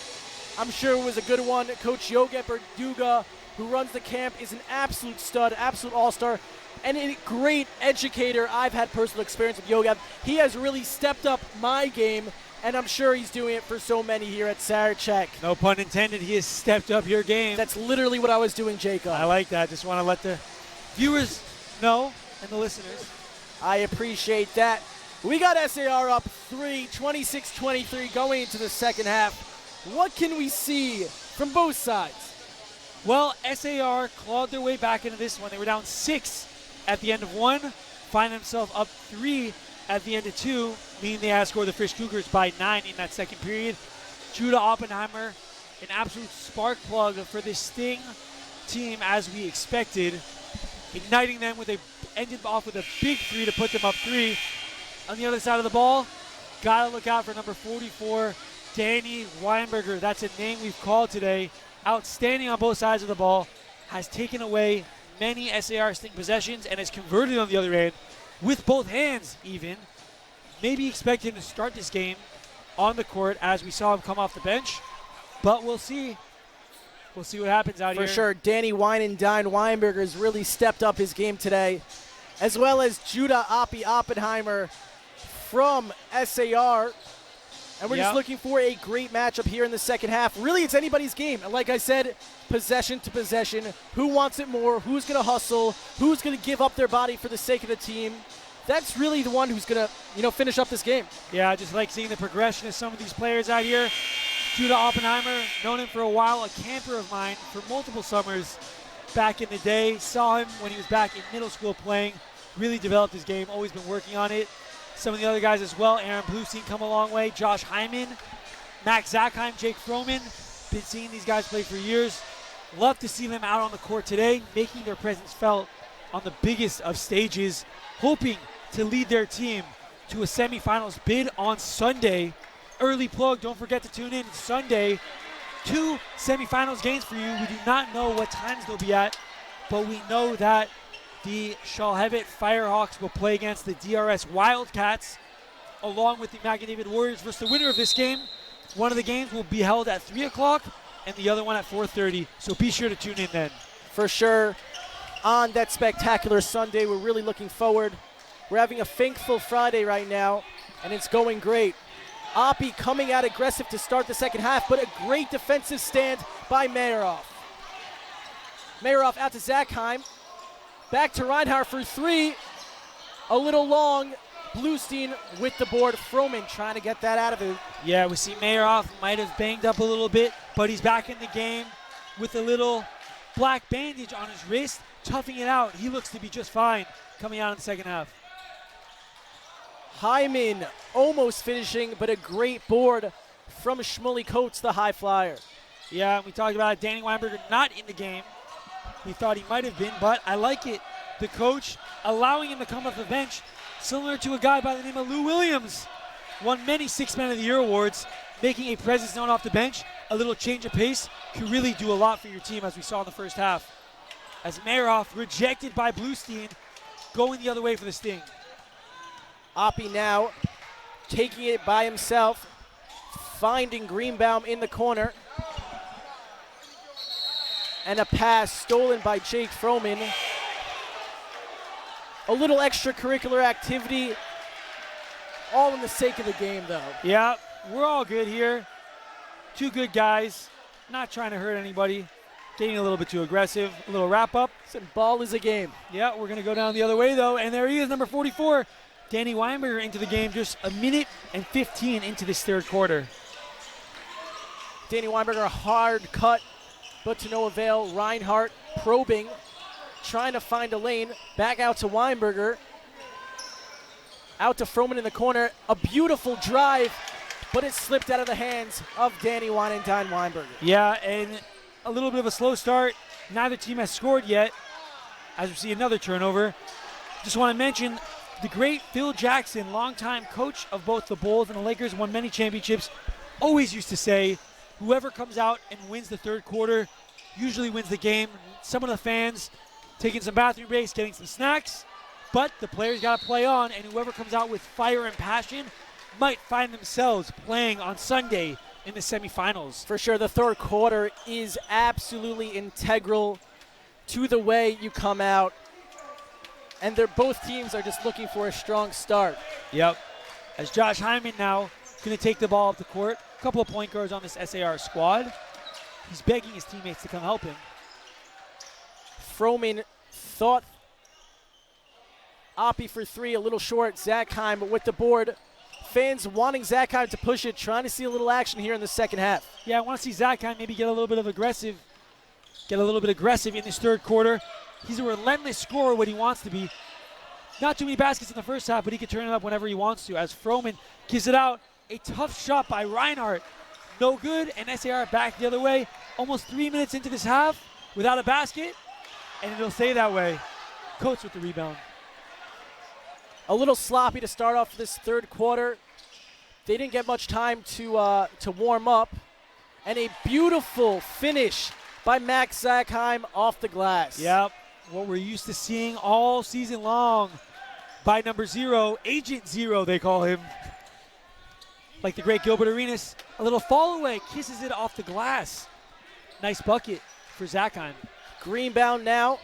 I'm sure it was a good one. Coach Yogep Berduga, who runs the camp, is an absolute stud, absolute all-star, and a great educator. I've had personal experience with Yogep. He has really stepped up my game, and I'm sure he's doing it for so many here at Sarachek. No pun intended, he has stepped up your game. That's literally what I was doing, Jacob. I like that. Just want to let the viewers know and the listeners. I appreciate that. We got SAR up 26-23 going into the second half. What can we see from both sides? Well, SAR clawed their way back into this one. They were down 6 at the end of 1, find themselves up 3 at the end of 2, meaning they outscored the Frisch Cougars by 9 in that second period. Judah Oppenheimer, an absolute spark plug for this Sting team as we expected, igniting them ended off with a big 3 to put them up 3. On the other side of the ball, gotta look out for number 44, Danny Weinberger. That's a name we've called today. Outstanding on both sides of the ball, has taken away many SAR Sting possessions and has converted on the other end with both hands even. Maybe expect him to start this game on the court as we saw him come off the bench, but we'll see. We'll see what happens out here. For sure, Danny Weinberger has really stepped up his game today, as well as Judah Oppenheimer from SAR. And we're just looking for a great matchup here in the second half. Really, it's anybody's game. And like I said, possession to possession. Who wants it more? Who's going to hustle? Who's going to give up their body for the sake of the team? That's really the one who's going to, finish up this game. Yeah, I just like seeing the progression of some of these players out here. Judah Oppenheimer, known him for a while, a camper of mine for multiple summers back in the day. Saw him when he was back in middle school playing. Really developed his game, always been working on it. Some of the other guys as well. Aaron Bluestein come a long way. Josh Hyman, Max Zackheim, Jake Froman. Been seeing these guys play for years. Love to see them out on the court today, making their presence felt on the biggest of stages, hoping to lead their team to a semifinals bid on Sunday. Early plug, don't forget to tune in Sunday. 2 semifinals games for you. We do not know what times they'll be at, but we know that the Shalhevet Firehawks will play against the DRS Wildcats, along with the Magadavid Warriors versus the winner of this game. One of the games will be held at 3 o'clock and the other one at 4:30, so be sure to tune in then. For sure, on that spectacular Sunday, we're really looking forward. We're having a thankful Friday right now, and it's going great. Oppie coming out aggressive to start the second half, but a great defensive stand by Mayeroff. Mayeroff out to Zackheim. Back to Reinhardt for 3. A little long. Bluestein with the board. Froman trying to get that out of it. Yeah, we see Mayeroff might have banged up a little bit, but he's back in the game with a little black bandage on his wrist, toughing it out. He looks to be just fine coming out in the second half. Hyman almost finishing, but a great board from Shmuley Coates, the high flyer. Yeah, we talked about Danny Weinberger not in the game. We thought he might have been, but I like it. The coach allowing him to come off the bench, similar to a guy by the name of Lou Williams. Won many Six Man of the Year awards, making a presence known off the bench. A little change of pace can really do a lot for your team, as we saw in the first half. As Mayeroff, rejected by Bluestein, going the other way for the Sting. Oppie now taking it by himself, finding Greenbaum in the corner. And a pass stolen by Jake Froman. A little extracurricular activity, all in the sake of the game, though. Yeah, we're all good here. Two good guys, not trying to hurt anybody, getting a little bit too aggressive. A little wrap-up. Listen, ball is a game. Yeah, we're going to go down the other way, though, and there he is, number 44. Danny Weinberger into the game just a minute and 15 into this third quarter. Danny Weinberger, a hard cut, but to no avail. Reinhardt probing, trying to find a lane. Back out to Weinberger. Out to Froman in the corner. A beautiful drive, but it slipped out of the hands of Danny Weinenstein Weinberger. Yeah, and a little bit of a slow start. Neither team has scored yet, as we see another turnover. Just want to mention the great Phil Jackson, longtime coach of both the Bulls and the Lakers, won many championships, always used to say, whoever comes out and wins the third quarter usually wins the game. Some of the fans taking some bathroom breaks, getting some snacks, but the players got to play on, and whoever comes out with fire and passion might find themselves playing on Sunday in the semifinals. For sure, the third quarter is absolutely integral to the way you come out, and both teams are just looking for a strong start. Yep. As Josh Hyman now going to take the ball up the court. A couple of point guards on this SAR squad. He's begging his teammates to come help him. Froman thought Oppie for three, a little short. Zackheim with the board. Fans wanting Zackheim to push it, trying to see a little action here in the second half. Yeah, I want to see Zackheim maybe get a little bit aggressive in this third quarter. He's a relentless scorer when he wants to be. Not too many baskets in the first half, but he can turn it up whenever he wants to. As Froman gives it out, a tough shot by Reinhardt. No good, and SAR back the other way. Almost 3 minutes into this half without a basket, and it'll stay that way. Coates with the rebound. A little sloppy to start off this third quarter. They didn't get much time to warm up. And a beautiful finish by Max Zackheim off the glass. Yep, what we're used to seeing all season long by number 0, Agent Zero they call him. Like the great Gilbert Arenas, a little fall away, kisses it off the glass. Nice bucket for Zackheim. Greenbound now.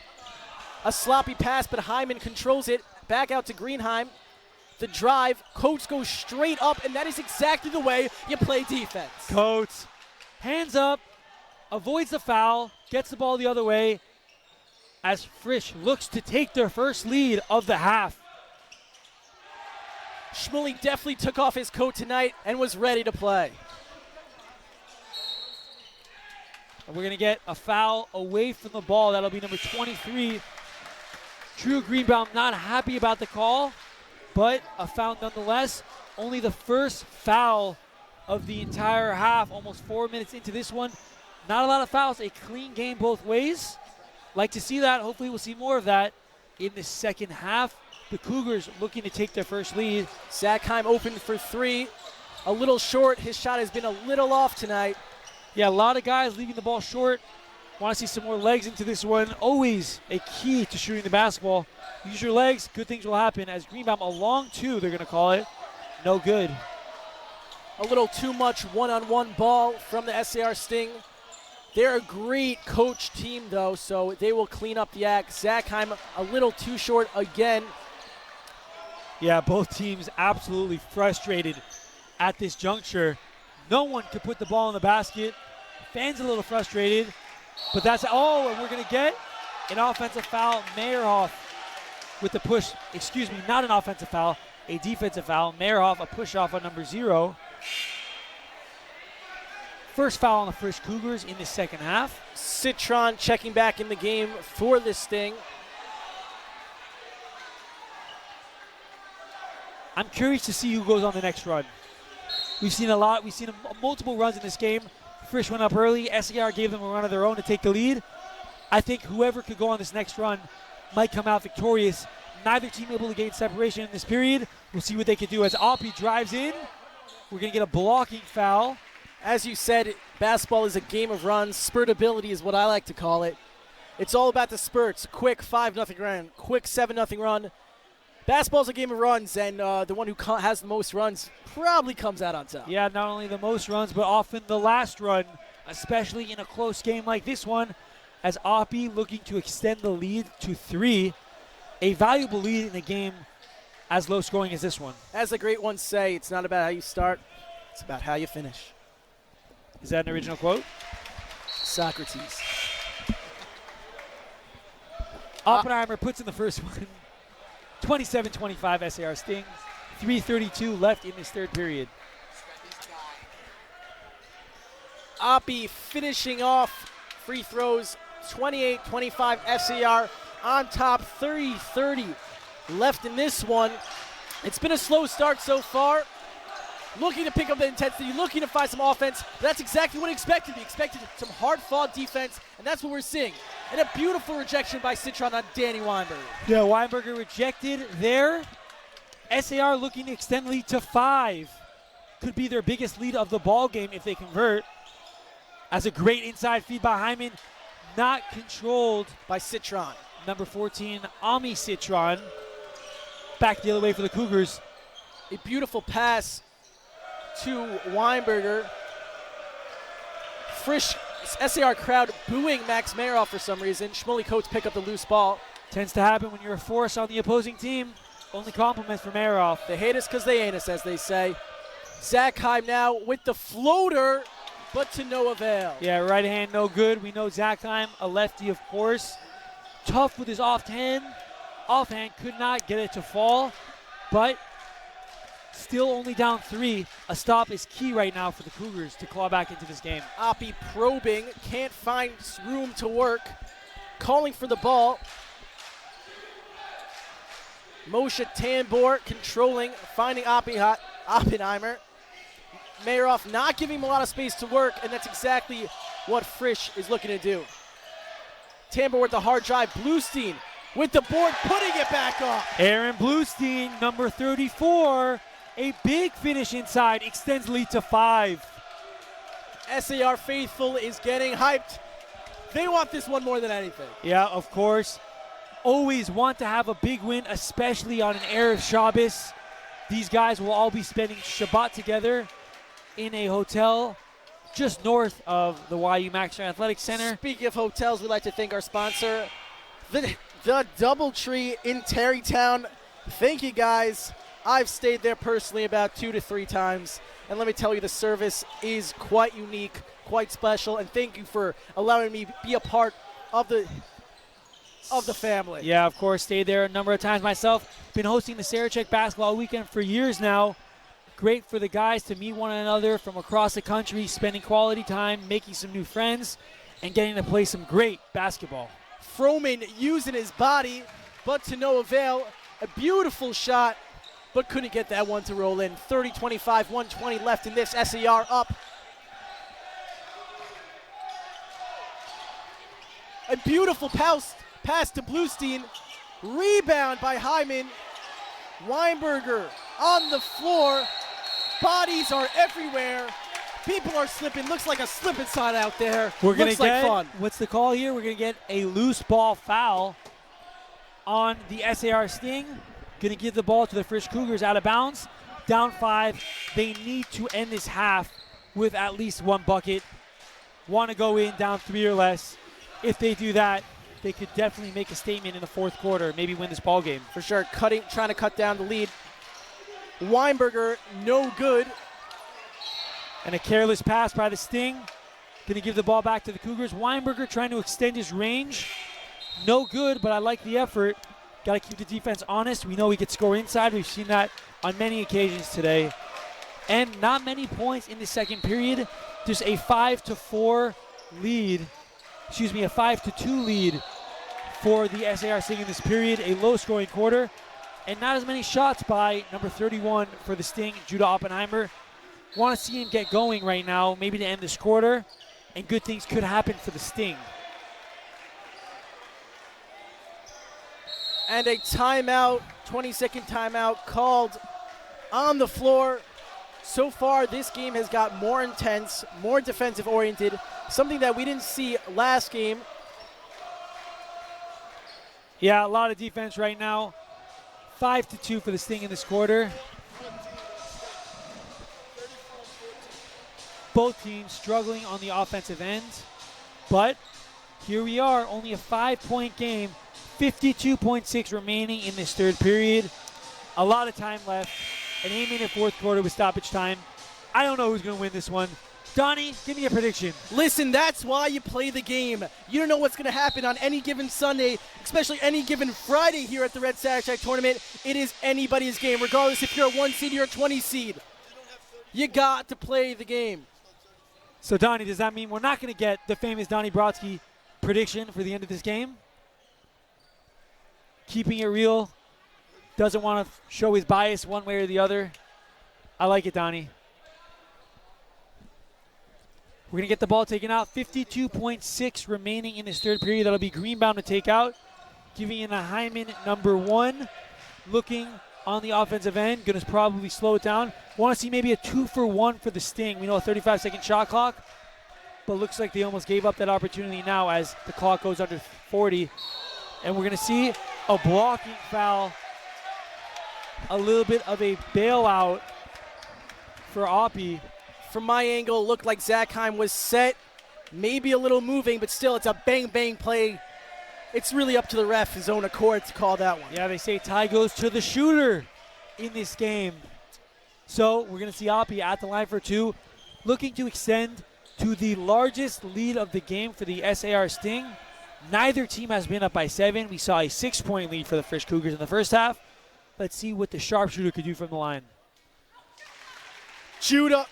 A sloppy pass, but Hyman controls it. Back out to Greenheim. The drive. Coates goes straight up, and that is exactly the way you play defense. Coates, hands up, avoids the foul, gets the ball the other way as Frisch looks to take their first lead of the half. Shmuley definitely took off his coat tonight and was ready to play. And we're going to get a foul away from the ball. That'll be number 23. Drew Greenbaum not happy about the call, but a foul nonetheless. Only the first foul of the entire half, almost 4 minutes into this one. Not a lot of fouls, a clean game both ways. Like to see that. Hopefully we'll see more of that in the second half. The Cougars looking to take their first lead. Zackheim open for three. A little short. His shot has been a little off tonight. Yeah, a lot of guys leaving the ball short. Want to see some more legs into this one. Always a key to shooting the basketball. Use your legs, good things will happen. As Greenbaum, a long two, they're going to call it. No good. A little too much one-on-one ball from the SAR Sting. They're a great coach team, though, so they will clean up the act. Zackheim a little too short again. Yeah, both teams absolutely frustrated at this juncture. No one could put the ball in the basket. Fans a little frustrated, but that's, and we're going to get an offensive foul. Meyerhoff with the push, not an offensive foul, a defensive foul. Meyerhoff, a push off on number 0. First foul on the Frisch Cougars in the second half. Citron checking back in the game for this Sting. I'm curious to see who goes on the next run. We've seen a lot. We've seen multiple runs in this game. Frisch went up early. SAR gave them a run of their own to take the lead. I think whoever could go on this next run might come out victorious. Neither team able to gain separation in this period. We'll see what they can do as Oppie drives in. We're going to get a blocking foul. As you said, basketball is a game of runs. Spurtability is what I like to call it. It's all about the spurts. Quick 5-0 run, quick 7-0 run. Basketball's a game of runs, and the one who has the most runs probably comes out on top. Yeah, not only the most runs, but often the last run, especially in a close game like this one, as Oppie looking to extend the lead to 3. A valuable lead in a game as low scoring as this one. As the great ones say, it's not about how you start, it's about how you finish. Is that an original quote? Socrates. Oppenheimer puts in the first one. 27-25 SAR Sting. 3:32 left in this third period. Oppie finishing off free throws. 28-25 SAR on top. 30-30 left in this one. It's been a slow start so far. Looking to pick up the intensity, looking to find some offense. That's exactly what he expected. He expected some hard-fought defense, and that's what we're seeing. And a beautiful rejection by Citron on Danny Weinberger. Yeah, Weinberger rejected there. SAR looking to extend lead to 5. Could be their biggest lead of the ball game if they convert. As a great inside feed by Hyman, not controlled By Citron. number 14, Ami Citron. Back the other way for the Cougars. A beautiful pass to Weinberger. Frisch SAR crowd booing Max Mayeroff for some reason. Shmuley Coates pick up the loose ball. Tends to happen when you're a force on the opposing team. Only compliments for Mayeroff. They hate us because they ain't us, as they say. Zachheim now with the floater, but to no avail. Yeah, right hand no good. We know Zachheim, a lefty of course. Tough with his offhand. Offhand could not get it to fall, but still only down 3. A stop is key right now for the Cougars to claw back into this game. Oppie probing, can't find room to work. Calling for the ball. Moshe Tambor controlling, finding Oppenheimer. Mayeroff not giving him a lot of space to work, and that's exactly what Frisch is looking to do. Tambor with the hard drive. Bluestein with the board, putting it back up. Aaron Bluestein, number 34. A big finish inside, extends lead to 5. SAR faithful is getting hyped. They want this one more than anything. Yeah, of course. Always want to have a big win, especially on an Erev Shabbos. These guys will all be spending Shabbat together in a hotel just north of the YU Maxter Athletic Center. Speaking of hotels, we'd like to thank our sponsor, the Doubletree in Terrytown. Thank you, guys. I've stayed there personally about 2 to 3 times, and let me tell you, the service is quite unique, quite special, and thank you for allowing me to be a part of the family. Yeah, of course, stayed there a number of times myself. Been hosting the Sarachek basketball weekend for years now. Great for the guys to meet one another from across the country, spending quality time, making some new friends, and getting to play some great basketball. Froman using his body, but to no avail. A beautiful shot, but couldn't get that one to roll in. 30-25, 120 left in this. SAR up. A beautiful pass to Bluestein. Rebound by Hyman. Weinberger on the floor. Bodies are everywhere. People are slipping. Looks like a slip and slide out there. We're gonna Looks get, like fun. what's the call here? We're going to get a loose ball foul on the SAR Sting. Going to give the ball to the Frisch Cougars out of bounds. Down 5. They need to end this half with at least 1 bucket. Want to go in down 3 or less. If they do that, they could definitely make a statement in the fourth quarter, maybe win this ball game. For sure, trying to cut down the lead. Weinberger, no good. And a careless pass by the Sting. Going to give the ball back to the Cougars. Weinberger trying to extend his range. No good, but I like the effort. Got to keep the defense honest. We know he could score inside. We've seen that on many occasions today. And not many points in the second period. Just a 5-4 lead. Excuse me, a 5-2 lead for the SAR Sting in this period. A low-scoring quarter. And not as many shots by number 31 for the Sting, Judah Oppenheimer. Want to see him get going right now, maybe to end this quarter. And good things could happen for the Sting. And a timeout, 20-second timeout called on the floor. So far, this game has got more intense, more defensive-oriented, something that we didn't see last game. Yeah, a lot of defense right now. 5-2 for the Sting in this quarter. Both teams struggling on the offensive end. But here we are, only a 5-point game. 52.6 remaining in this third period. A lot of time left. An 8-minute fourth quarter with stoppage time. I don't know who's going to win this one. Donnie, give me a prediction. Listen, that's why you play the game. You don't know what's going to happen on any given Sunday, especially any given Friday here at the Red Sarachek tournament. It is anybody's game, regardless if you're a 1 seed or a 20 seed. You got to play the game. So, Donnie, does that mean we're not going to get the famous Donnie Brodsky prediction for the end of this game? Keeping it real, doesn't want to show his bias one way or the other. I like it, Donnie. We're going to get the ball taken out. 52.6 remaining in this third period. That'll be Greenbaum to take out. Giving in a Hyman number 1. Looking on the offensive end. Going to probably slow it down. Want to see maybe a 2-for-1 for the Sting. We know a 35-second shot clock. But looks like they almost gave up that opportunity now as the clock goes under 40. And we're going to see a blocking foul. A little bit of a bailout for Oppie. From my angle, it looked like Zachheim was set, maybe a little moving, but still it's a bang-bang play. It's really up to the ref, his own accord, to call that one. Yeah, they say tie goes to the shooter in this game. So we're going to see Oppie at the line for 2, looking to extend to the largest lead of the game for the SAR Sting. Neither team has been up by 7. We saw a 6-point lead for the Frisch Cougars in the first half. Let's see what the sharpshooter could do from the line. Judah.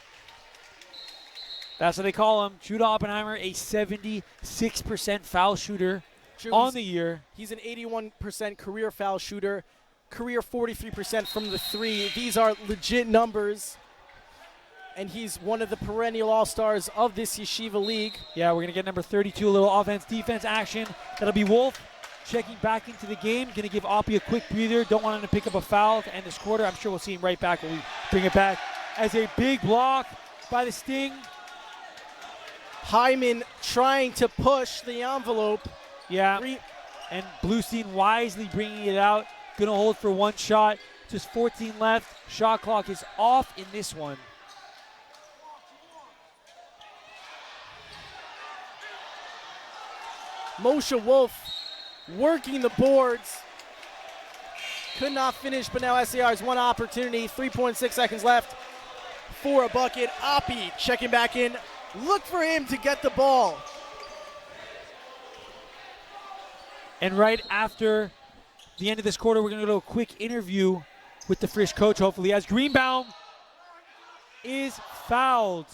That's what they call him. Judah Oppenheimer, a 76% foul shooter on the year. He's an 81% career foul shooter, career 43% from the 3. These are legit numbers. And he's one of the perennial all-stars of this Yeshiva League. Yeah, we're going to get number 32, a little offense-defense action. That'll be Wolf checking back into the game. Going to give Oppie a quick breather. Don't want him to pick up a foul to end this quarter. I'm sure we'll see him right back when we bring it back. As a big block by the Sting. Hyman trying to push the envelope. Yeah, and Bluestein wisely bringing it out. Going to hold for 1 shot. Just 14 left. Shot clock is off in this one. Moshe Wolf working the boards. Could not finish, but now SAR has one opportunity. 3.6 seconds left for a bucket. Oppie checking back in. Look for him to get the ball. And right after the end of this quarter, we're going to go to a quick interview with the Frisch coach, hopefully, as Greenbaum is fouled.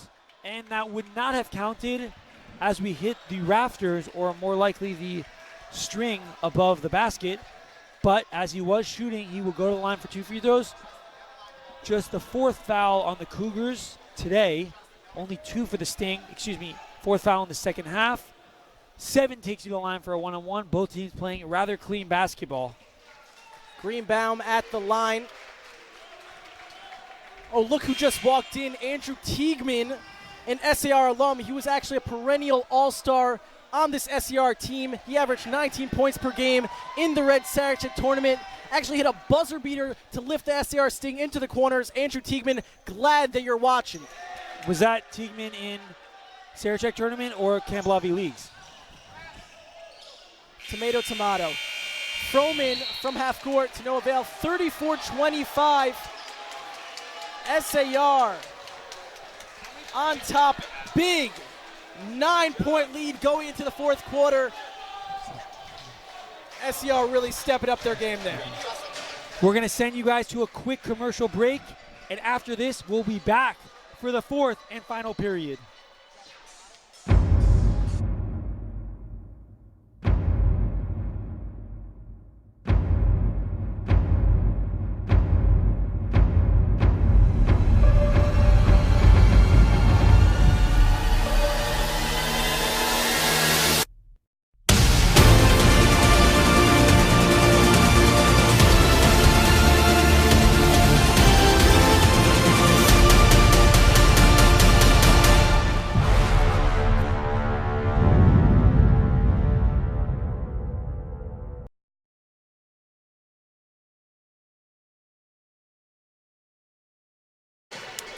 And that would not have counted as we hit the rafters, or more likely the string above the basket. But as he was shooting, he will go to the line for 2 free throws. Just the 4th foul on the Cougars today. Only 2 for the Sting. 4th foul in the second half. 7 takes you to the line for a 1-on-1. Both teams playing rather clean basketball. Greenbaum at the line. Oh, look who just walked in. Andrew Teigman, an SAR alum. He was actually a perennial all-star on this SAR team. He averaged 19 points per game in the Red Sarachek tournament. Actually hit a buzzer beater to lift the SAR Sting into the corners. Andrew Teigman, glad that you're watching. Was that Teigman in Sarachek tournament or Campbell leagues? Tomato. Froman from half court to no avail. 34-25. SAR on top. Big 9-point lead going into the 4th quarter. SAR really stepping up their game there. We're going to send you guys to a quick commercial break, and after this, we'll be back for the 4th and final period.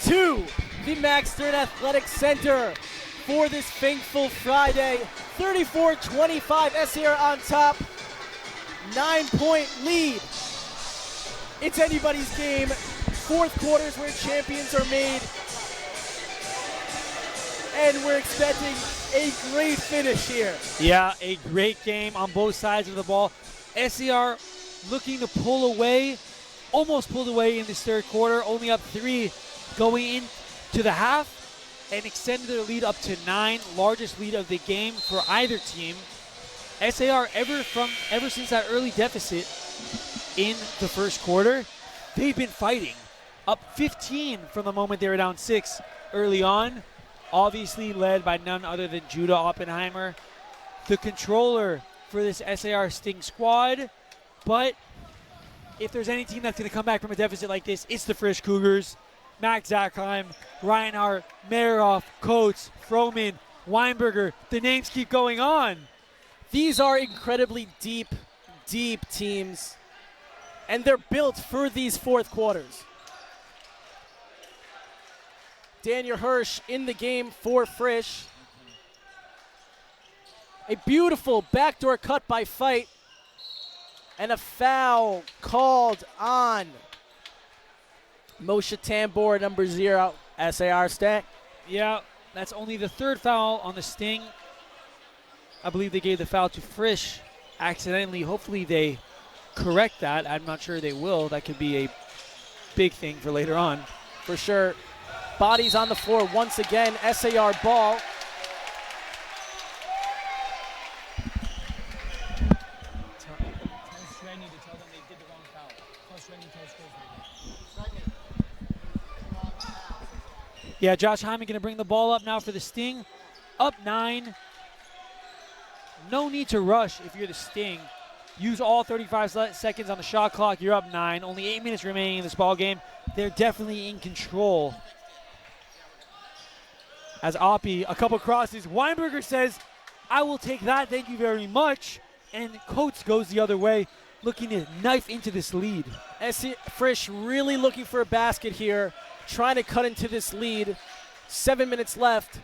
To the Max Stern Athletic Center for this thankful Friday. 34-25, SAR on top. 9-point lead. It's anybody's game. 4th quarter is where champions are made. and we're expecting a great finish here. Yeah, a great game on both sides of the ball. SAR looking to pull away, almost pulled away in this third quarter, only up 3 going into the half, and extended their lead up to 9, largest lead of the game for either team. SAR, ever since that early deficit in the first quarter, they've been fighting. Up 15 from the moment they were down 6 early on, obviously led by none other than Judah Oppenheimer, the controller for this SAR Sting squad. But if there's any team that's going to come back from a deficit like this, it's the Frisch Cougars. Max Zackheim, Reinhardt, Meroff, Coates, Froman, Weinberger. The names keep going on. These are incredibly deep teams, and they're built for these fourth quarters. Daniel Hirsch in the game for Frisch. A beautiful backdoor cut by Fight, and a foul called on Moshe Tambor, number 0, SAR Sting. Yeah, that's only the third foul on the Sting. I believe they gave the foul to Frisch accidentally. Hopefully they correct that. I'm not sure they will. That could be a big thing for later on. For sure. Bodies on the floor once again. SAR ball. Yeah, Josh Hyman going to bring the ball up now for the Sting. Up 9. No need to rush if you're the Sting. Use all 35 seconds on the shot clock. You're up 9. Only 8 minutes remaining in this ball game. They're definitely in control. As Oppie, a couple crosses. Weinberger says, I will take that, thank you very much. And Coates goes the other way, looking to knife into this lead. Frisch really looking for a basket here, trying to cut into this lead. 7 minutes left.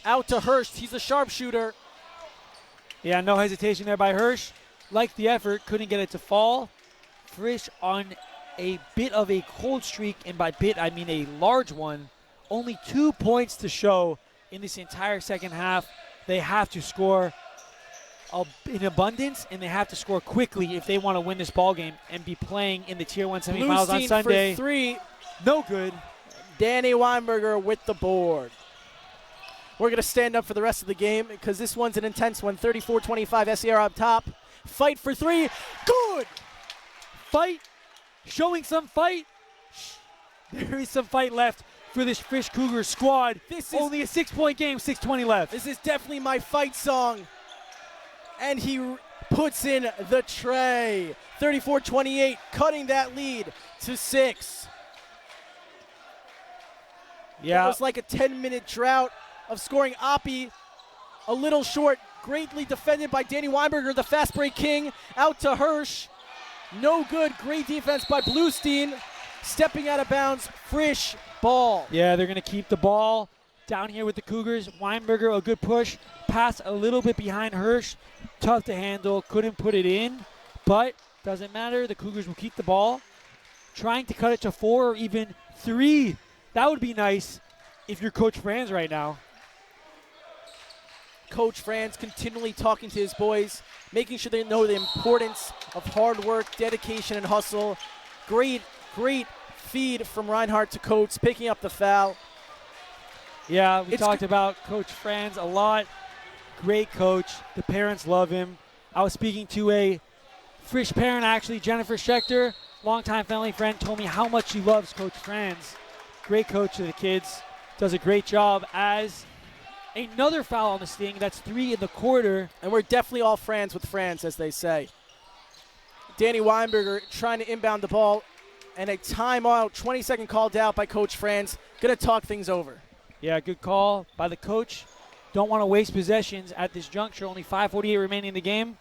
Out to Hirsch, he's a sharpshooter. Yeah, no hesitation there by Hirsch. Liked the effort, couldn't get it to fall. Frisch on a bit of a cold streak, and by bit I mean a large one. Only 2 points to show in this entire second half. They have to score in abundance, and they have to score quickly if they want to win this ball game and be playing in the Tier 1 semifinals on Sunday. For 3. No good. Danny Weinberger with the board. We're going to stand up for the rest of the game because this one's an intense one. 34-25, SAR up top. Fight for 3. Good! Fight. Showing some fight. There is some fight left for this Frisch Cougars squad. This is only a 6-point game, 6:20 left. This is definitely my fight song. And he puts in the tray. 34-28, cutting that lead to 6. Yeah. It was like a 10-minute drought of scoring. Oppie a little short, greatly defended by Danny Weinberger, the fast break king. Out to Hirsch. No good. Great defense by Bluestein. Stepping out of bounds. Frisch ball. Yeah, they're going to keep the ball down here with the Cougars. Weinberger, a good push. Pass a little bit behind Hirsch. Tough to handle. Couldn't put it in. But doesn't matter. The Cougars will keep the ball. Trying to cut it to 4 or even 3. That would be nice if you're Coach Franz right now. Coach Franz continually talking to his boys, making sure they know the importance of hard work, dedication, and hustle. Great feed from Reinhardt to Coates, picking up the foul. Yeah, we talked about Coach Franz a lot. Great coach. The parents love him. I was speaking to a Frisch parent, actually, Jennifer Schechter, longtime family friend, told me how much she loves Coach Franz. Great coach to the kids. Does a great job. As another foul on the Sting. That's 3 in the quarter. And we're definitely all friends with Franz, as they say. Danny Weinberger trying to inbound the ball. And a timeout, 20-second called out by Coach Franz. Going to talk things over. Yeah, good call by the coach. Don't want to waste possessions at this juncture. Only 5:48 remaining in the game.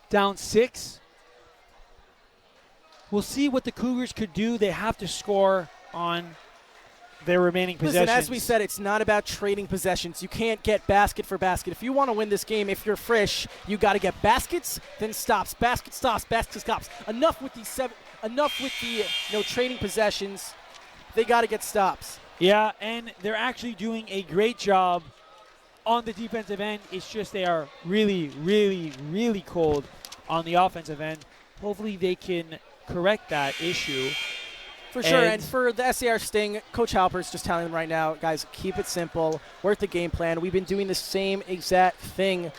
Down 6. We'll see what the Cougars could do. They have to score on their remaining possessions. Listen, as we said, it's not about trading possessions. You can't get basket for basket. If you want to win this game, if you're Frisch, you got to get baskets, then stops. Basket stops, basket stops. Enough with the trading possessions. They got to get stops. Yeah, and they're actually doing a great job on the defensive end. It's just they are really, really, really cold on the offensive end. Hopefully they can correct that issue. For sure, and for the SAR Sting, Coach Halper's just telling them right now, guys, keep it simple, work the game plan. We've been doing the same exact thing,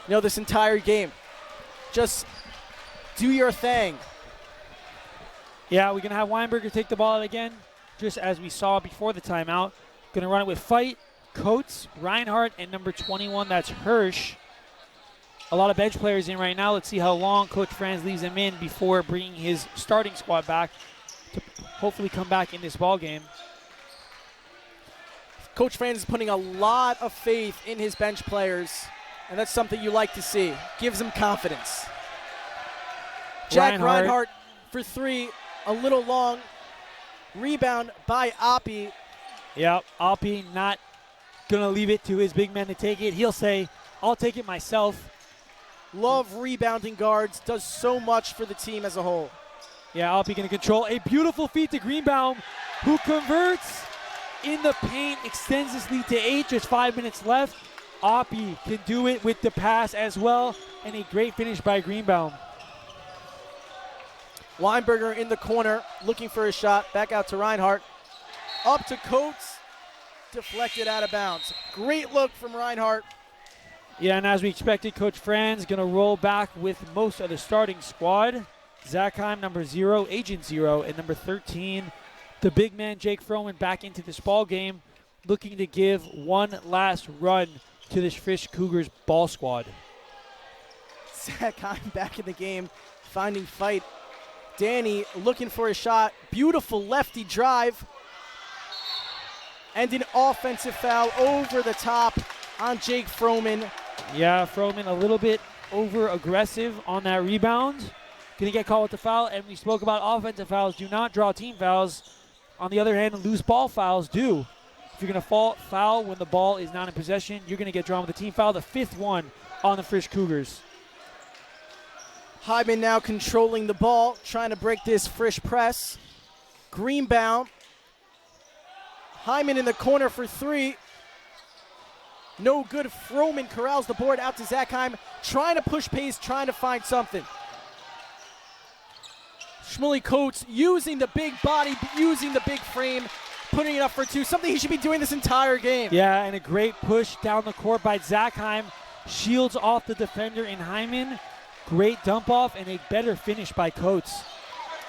this entire game. Just do your thing. Yeah, we're going to have Weinberger take the ball out again, just as we saw before the timeout. Going to run it with Fight, Coates, Reinhardt, and number 21, that's Hirsch. A lot of bench players in right now. Let's see how long Coach Franz leaves them in before bringing his starting squad back to hopefully come back in this ball game. Coach Franz is putting a lot of faith in his bench players, and that's something you like to see. Gives them confidence. Jack Reinhardt for 3, a little long. Rebound by Oppie. Yeah, Oppie not going to leave it to his big men to take it. He'll say, I'll take it myself. Love rebounding guards. Does so much for the team as a whole. Yeah, Oppie going to control. A beautiful feed to Greenbaum, who converts in the paint, extends this lead to 8, just 5 minutes left. Oppie can do it with the pass as well, and a great finish by Greenbaum. Weinberger in the corner, looking for a shot. Back out to Reinhardt. Up to Coates. Deflected out of bounds. Great look from Reinhardt. Yeah, and as we expected, Coach Franz going to roll back with most of the starting squad. Zackheim, number 0, Agent 0, and number 13, the big man Jake Froman back into this ball game, looking to give one last run to this Frisch Cougars ball squad. Zackheim back in the game, finding Fight. Danny looking for a shot. Beautiful lefty drive. And an offensive foul over the top on Jake Froman. Yeah, Froman a little bit over-aggressive on that rebound. Going to get called with the foul, and we spoke about offensive fouls do not draw team fouls. On the other hand, loose ball fouls do. If you're going to foul when the ball is not in possession, you're going to get drawn with a team foul, the 5th one on the Frisch Cougars. Hyman now controlling the ball, trying to break this Frisch press. Greenbaum. Hyman in the corner for 3. No good. Froman corrals the board out to Zackheim, trying to push pace, trying to find something. Shmuley Coates using the big body, using the big frame, putting it up for 2, something he should be doing this entire game. Yeah, and a great push down the court by Zackheim. Shields off the defender in Hyman. Great dump off and a better finish by Coates.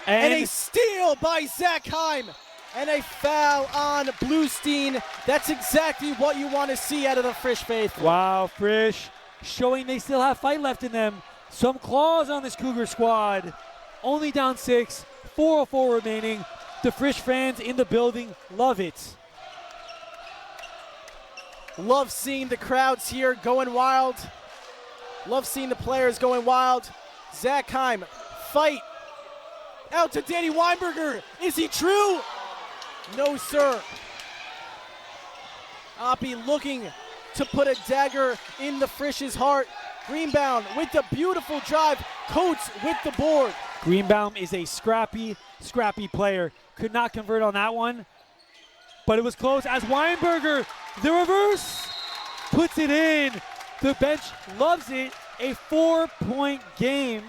And a steal by Zackheim. And a foul on Bluestein. That's exactly what you want to see out of the Frisch faithful. Wow, Frisch showing they still have fight left in them. Some claws on this Cougar squad. Only down 6, 4:04 remaining. The Frisch fans in the building love it. Love seeing the crowds here going wild. Love seeing the players going wild. Zackheim, Fight. Out to Danny Weinberger. Is he true? No, sir. Oppie looking to put a dagger in the Frisch's heart. Greenbaum with the beautiful drive. Coates with the board. Greenbaum is a scrappy player. Could not convert on that one, but it was close as Weinberger, the reverse, puts it in. The bench loves it. A 4-point game.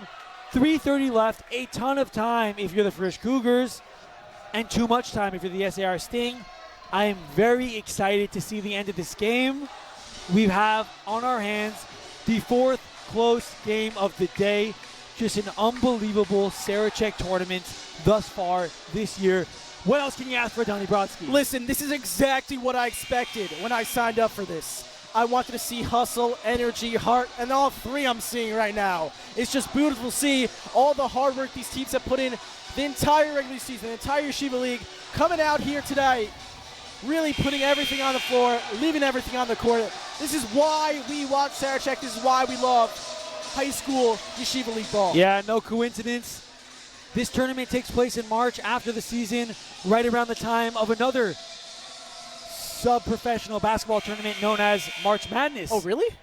3:30 left. A ton of time if you're the Frisch Cougars, and too much time if you're the SAR Sting. I am very excited to see the end of this game. We have on our hands the 4th close game of the day. Just an unbelievable Sarachek tournament thus far this year. What else can you ask for, Donnie Brodsky? Listen, this is exactly what I expected when I signed up for this. I wanted to see hustle, energy, heart, and all 3 I'm seeing right now. It's just beautiful to see all the hard work these teams have put in the entire regular season, the entire Yeshiva League, coming out here today, really putting everything on the floor, leaving everything on the court. This is why we watch Sarachek. This is why we love high school Yeshiva League ball. Yeah, no coincidence. This tournament takes place in March after the season, right around the time of another sub-professional basketball tournament known as March Madness. Oh, really?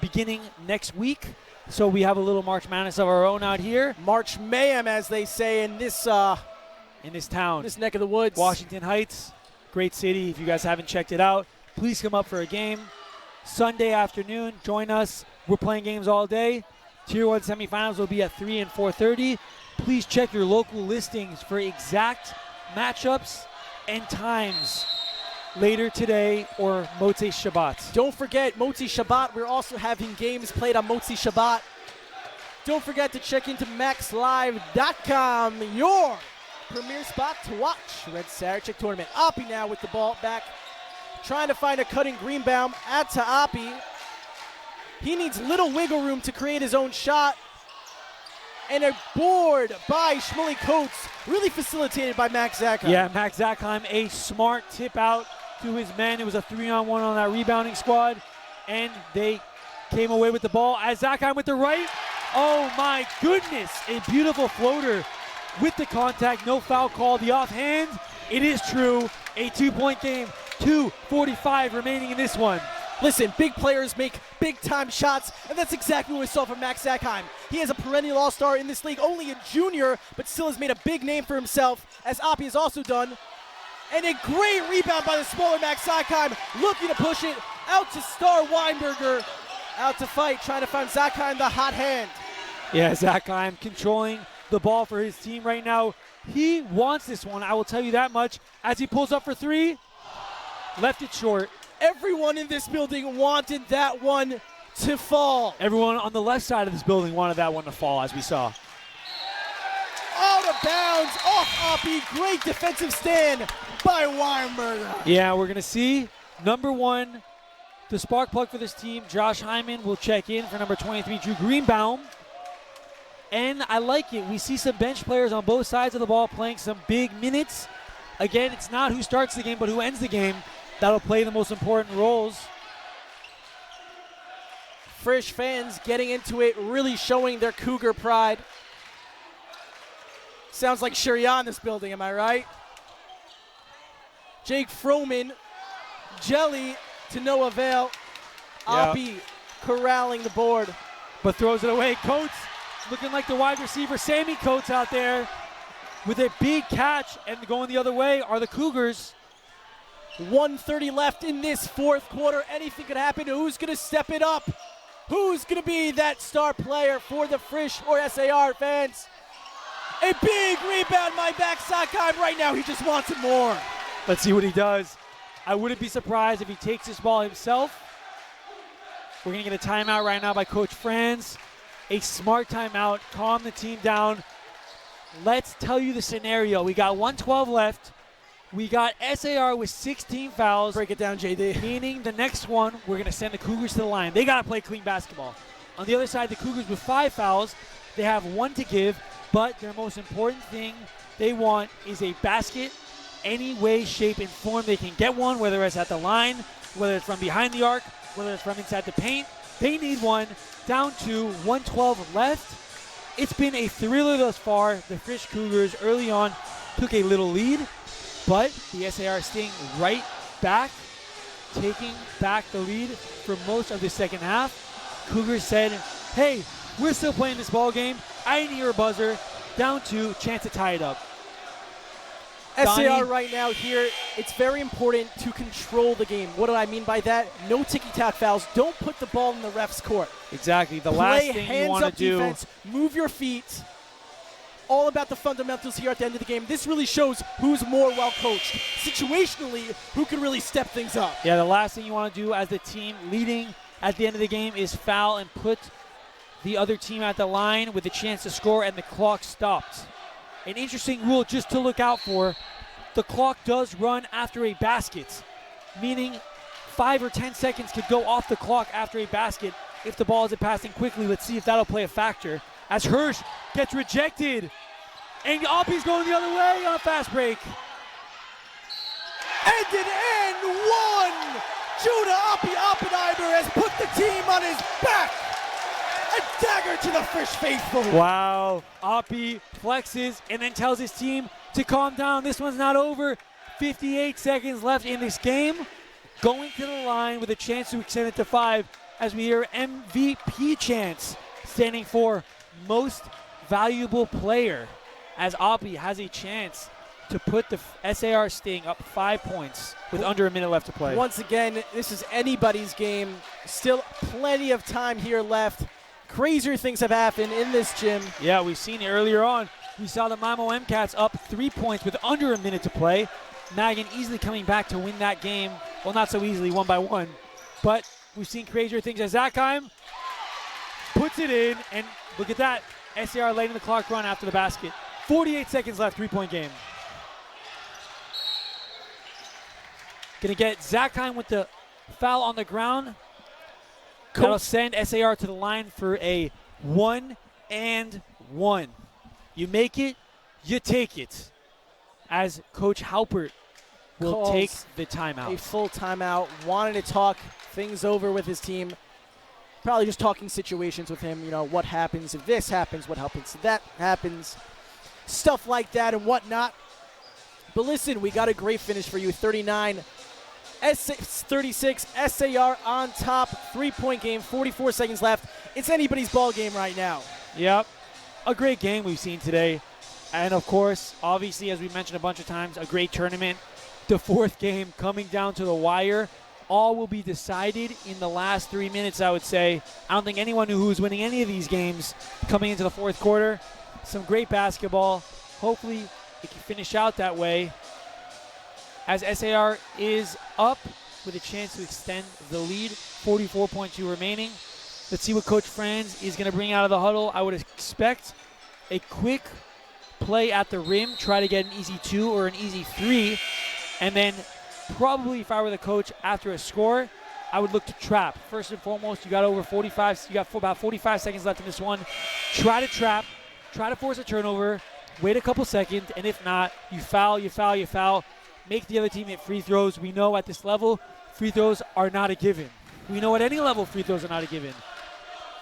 Beginning next week. So we have a little March Madness of our own out here. March Mayhem, as they say in this town. This neck of the woods. Washington Heights, great city. If you guys haven't checked it out, please come up for a game. Sunday afternoon. Join us. We're playing games all day. Tier 1 semifinals will be at 3 and 4:30. Please check your local listings for exact matchups and times later today or Motzei Shabbat. Don't forget, Motzei Shabbat, we're also having games played on Motzei Shabbat. Don't forget to check into maxlive.com, your premier spot to watch Red Sarachek tournament. Oppie now with the ball back, trying to find a cutting Greenbaum. Out to Oppie. He needs little wiggle room to create his own shot. And a board by Shmuley Coates, really facilitated by Max Zackheim. Yeah, Max Zackheim, a smart tip out to his men. It was a 3-on-1 on that rebounding squad, and they came away with the ball. As Zackheim with the right, oh my goodness, a beautiful floater with the contact, no foul call. The offhand, it is true, a 2-point game, 2:45 remaining in this one. Listen, big players make big-time shots, and that's exactly what we saw from Max Zackheim. He is a perennial all-star in this league, only a junior, but still has made a big name for himself, as Oppie has also done. And a great rebound by the smaller Max Zackheim, looking to push it out to Star Weinberger, out to fight, trying to find Zackheim the hot hand. Yeah, Zackheim controlling the ball for his team right now. He wants this one, I will tell you that much. As he pulls up for three, left it short. Everyone in this building wanted that one to fall. Everyone on the left side of this building wanted that one to fall, as we saw. Out of bounds, off Oppie. Great defensive stand by Weinberger. Yeah, we're going to see number 1, the spark plug for this team, Josh Hyman, will check in for number 23, Drew Greenbaum. And I like it. We see some bench players on both sides of the ball playing some big minutes. Again, it's not who starts the game, but who ends the game. That'll play the most important roles. Frisch fans getting into it, really showing their Cougar pride. Sounds like Sharia in this building, am I right? Jake Froman, Jelly to no avail. Oppie corralling the board. But throws it away. Coates looking like the wide receiver. Sammy Coates out there with a big catch, and going the other way are the Cougars. 1:30 left in this fourth quarter. Anything could happen. Who's going to step it up? Who's going to be that star player for the Frisch or SAR fans? A big rebound by Max Zackheim right now. He just wants it more. Let's see what he does. I wouldn't be surprised if he takes this ball himself. We're going to get a timeout right now by Coach Franz. A smart timeout. Calm the team down. Let's tell you the scenario. We got 1:12 left. We got SAR with 16 fouls. Break it down, JD. Meaning the next one, we're going to send the Cougars to the line. They got to play clean basketball. On the other side, the Cougars with 5 fouls. They have 1 to give, but their most important thing they want is a basket. Any way, shape, and form they can get one, whether it's at the line, whether it's from behind the arc, whether it's from inside the paint. They need one. Down to 1:12 left. It's been a thriller thus far. The Frisch Cougars early on took a little lead, but the SAR staying right back, taking back the lead for most of the second half. Cougars said, hey, we're still playing this ball game. I didn't hear a buzzer. Down to chance to tie it up. SAR right now here, it's very important to control the game. What do I mean by that? No ticky-tack fouls. Don't put the ball in the ref's court. Exactly. The Play last thing you want to do. Defense, move your feet. All about the fundamentals here at the end of the game. This really shows who's more well-coached. Situationally, who can really step things up. Yeah, the last thing you want to do as the team leading at the end of the game is foul and put the other team at the line with a chance to score, and the clock stopped. An interesting rule just to look out for, the clock does run after a basket, meaning 5 or 10 seconds could go off the clock after a basket if the ball isn't passing quickly. Let's see if that'll play a factor. As Hirsch gets rejected, and Oppie's going the other way on a fast break. And an and one! Judah Oppie Oppenheimer has put the team on his back! A dagger to the Frisch faithful. Wow. Oppie flexes and then tells his team to calm down. This one's not over. 58 seconds left in this game. Going to the line with a chance to extend it to 5 as we hear MVP chants standing for most valuable player, as Oppie has a chance to put the SAR Sting up 5 points with under a minute left to play. Once again, this is anybody's game. Still plenty of time here left. Crazier things have happened in this gym. Yeah, we've seen it earlier on. We saw the Mimo MCats up 3 points with under a minute to play. Magan easily coming back to win that game. Well, not so easily, 1 by 1. But we've seen crazier things as Zakheim puts it in, and look at that. SAR late in the clock run after the basket. 48 seconds left, 3-point game. Gonna get Zakheim with the foul on the ground. That'll send SAR to the line for a 1-and-1. You make it, you take it. As Coach Halpert will take the timeout. A full timeout. Wanted to talk things over with his team. Probably just talking situations with him. You know, what happens if this happens? What happens if that happens? Stuff like that and whatnot. But listen, we got a great finish for you. 36, SAR on top. 3-point game, 44 seconds left. It's anybody's ball game right now. Yep. A great game we've seen today. And, of course, obviously, as we mentioned a bunch of times, a great tournament. The fourth game coming down to the wire. All will be decided in the last 3 minutes, I would say. I don't think anyone knew who was winning any of these games coming into the fourth quarter. Some great basketball. Hopefully, it can finish out that way. As SAR is up with a chance to extend the lead. 44.2 remaining. Let's see what Coach Franz is going to bring out of the huddle. I would expect a quick play at the rim, try to get an easy 2 or an easy 3, and then probably if I were the coach after a score, I would look to trap. First and foremost, you got about 45 seconds left in this one. Try to trap, try to force a turnover, wait a couple seconds, and if not, you foul, make the other team hit free throws. We know at this level, free throws are not a given. We know at any level free throws are not a given.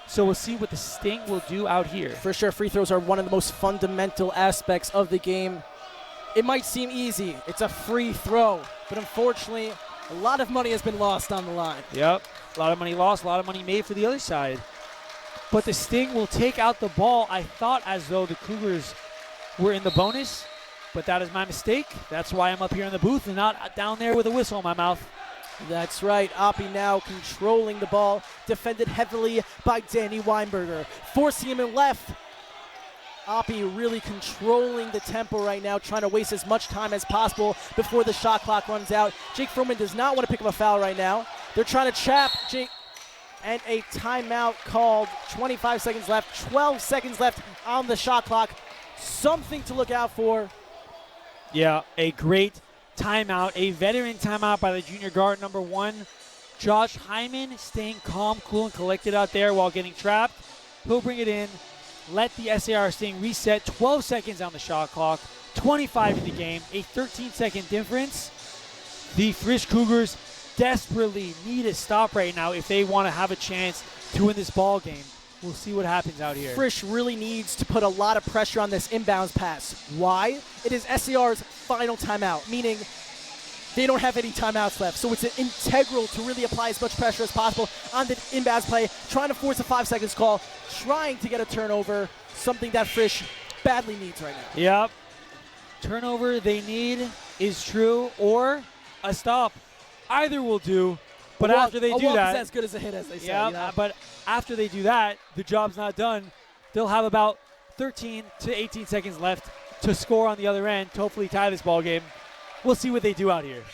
So we'll see what the Sting will do out here. For sure, free throws are one of the most fundamental aspects of the game. It might seem easy. It's a free throw. But unfortunately, a lot of money has been lost on the line. Yep. A lot of money lost, a lot of money made for the other side. But the Sting will take out the ball. I thought as though the Cougars were in the bonus, but that is my mistake. That's why I'm up here in the booth and not down there with a whistle in my mouth. That's right. Oppie now controlling the ball. Defended heavily by Danny Weinberger. Forcing him in left. Oppie really controlling the tempo right now, trying to waste as much time as possible before the shot clock runs out. Jake Froman does not want to pick up a foul right now. They're trying to trap Jake. And a timeout called. 25 seconds left. 12 seconds left on the shot clock. Something to look out for. Yeah, a great timeout, a veteran timeout by the junior guard number 1. Josh Hyman staying calm, cool, and collected out there while getting trapped. He'll bring it in, let the SAR Sting reset. 12 seconds on the shot clock, 25 in the game, a 13-second difference. The Frisch Cougars desperately need a stop right now if they want to have a chance to win this ball game. We'll see what happens out here. Frisch really needs to put a lot of pressure on this inbounds pass. Why? It is SAR's final timeout, meaning they don't have any timeouts left. So it's integral to really apply as much pressure as possible on the inbounds play, trying to force a 5 seconds call, trying to get a turnover, something that Frisch badly needs right now. Yep. Turnover they need is true, or a stop. Either will do. But after they do that, is as good as a hit, as they say. Yeah, you know? But after they do that, the job's not done. They'll have about 13 to 18 seconds left to score on the other end to hopefully tie this ball game. We'll see what they do out here.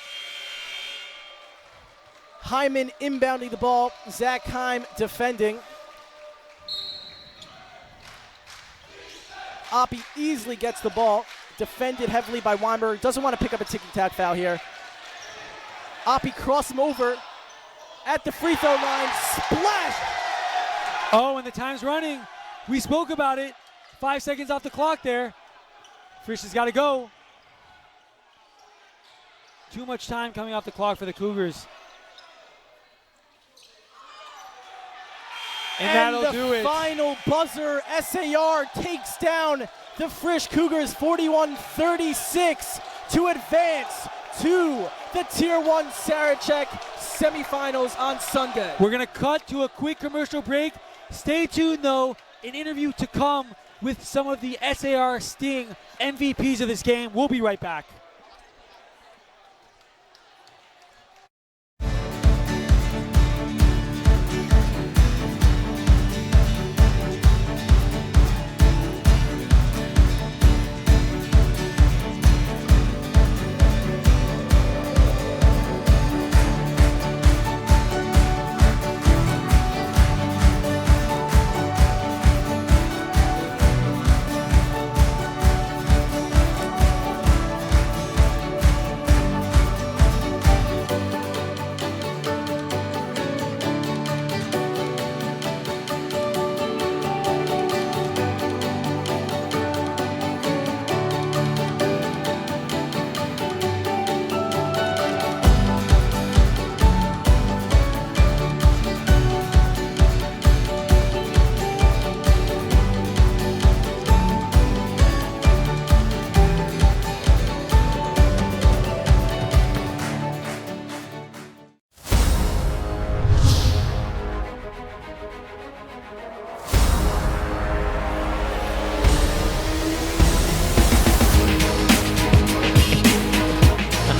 Hyman inbounding the ball. Zakheim defending. Oppie easily gets the ball. Defended heavily by Weinberg. Doesn't want to pick up a tic-tac foul here. Oppie cross him over at the free throw line. Splash! Oh, and the time's running. We spoke about it. 5 seconds off the clock there. Frisch has got to go. Too much time coming off the clock for the Cougars. And that'll do it. The final buzzer, SAR takes down the Frisch Cougars 41-36 to advance to the Tier 1 Sarachek semifinals on Sunday. We're going to cut to a quick commercial break. Stay tuned, though. An interview to come with some of the SAR Sting MVPs of this game. We'll be right back.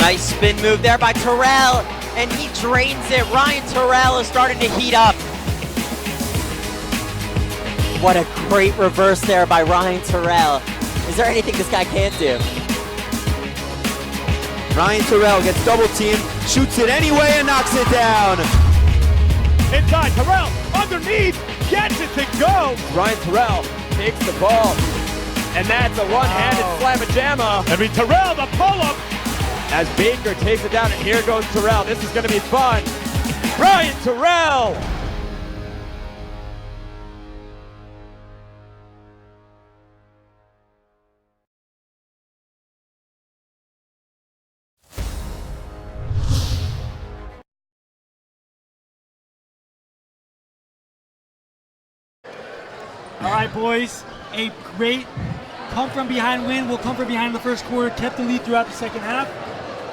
Nice spin move there by Terrell, and he drains it. Ryan Terrell is starting to heat up. What a great reverse there by Ryan Terrell. Is there anything this guy can't do? Ryan Terrell gets double teamed, shoots it anyway and knocks it down. Inside, Terrell underneath, gets it to go. Ryan Terrell takes the ball, and that's a one-handed slamma-jamma. Terrell, the pull-up. As Baker takes it down, and here goes Terrell. This is going to be fun. Ryan Terrell! All right, boys, a great come-from-behind win. We'll come from behind in the first quarter, kept the lead throughout the second half.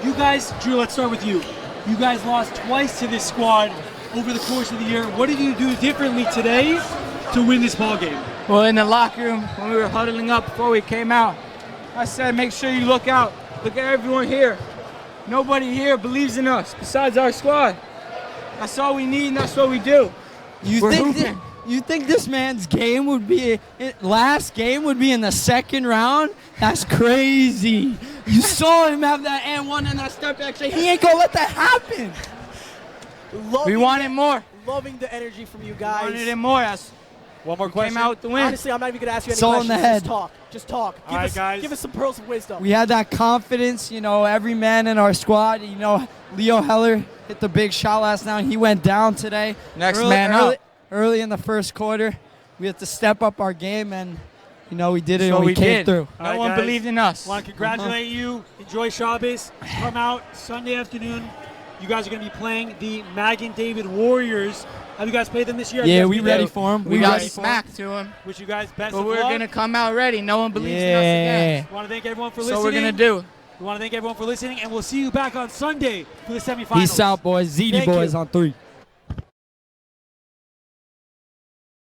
You guys, Drew, let's start with you. You guys lost twice to this squad over the course of the year. What did you do differently today to win this ball game? Well, in the locker room, when we were huddling up before we came out, I said, make sure you look out. Look at everyone here. Nobody here believes in us besides our squad. That's all we need, and that's what we do. You think this man's game would be, last game would be in the second round? That's crazy. You saw him have that and one and that step back. He ain't gonna let that happen. We wanted more. Loving the energy from you guys. We wanted it more. One more question. Came out with the win. Honestly, I'm not even gonna ask you any It's all questions. in the head. Just talk. Just talk. All right, guys. Give us some pearls of wisdom. We had that confidence, every man in our squad. Leo Heller hit the big shot last night. He went down today. Next man up. Early in the first quarter, we had to step up our game, and we did it, So and we came did. through. No one believed in us. Want to congratulate you. Enjoy Shabbos. Come out Sunday afternoon. You guys are going to be playing the Magan David Warriors. Have you guys played them this year? Yeah, we ready for them. We got smacked to him. Wish you guys best But of we're luck. going to come out ready. No one believes in us again. We want to thank everyone for listening. So we're going to do. We want to thank everyone for listening, and we'll see you back on Sunday for the semifinals. Peace out, boys. ZD Thank boys you. on 3.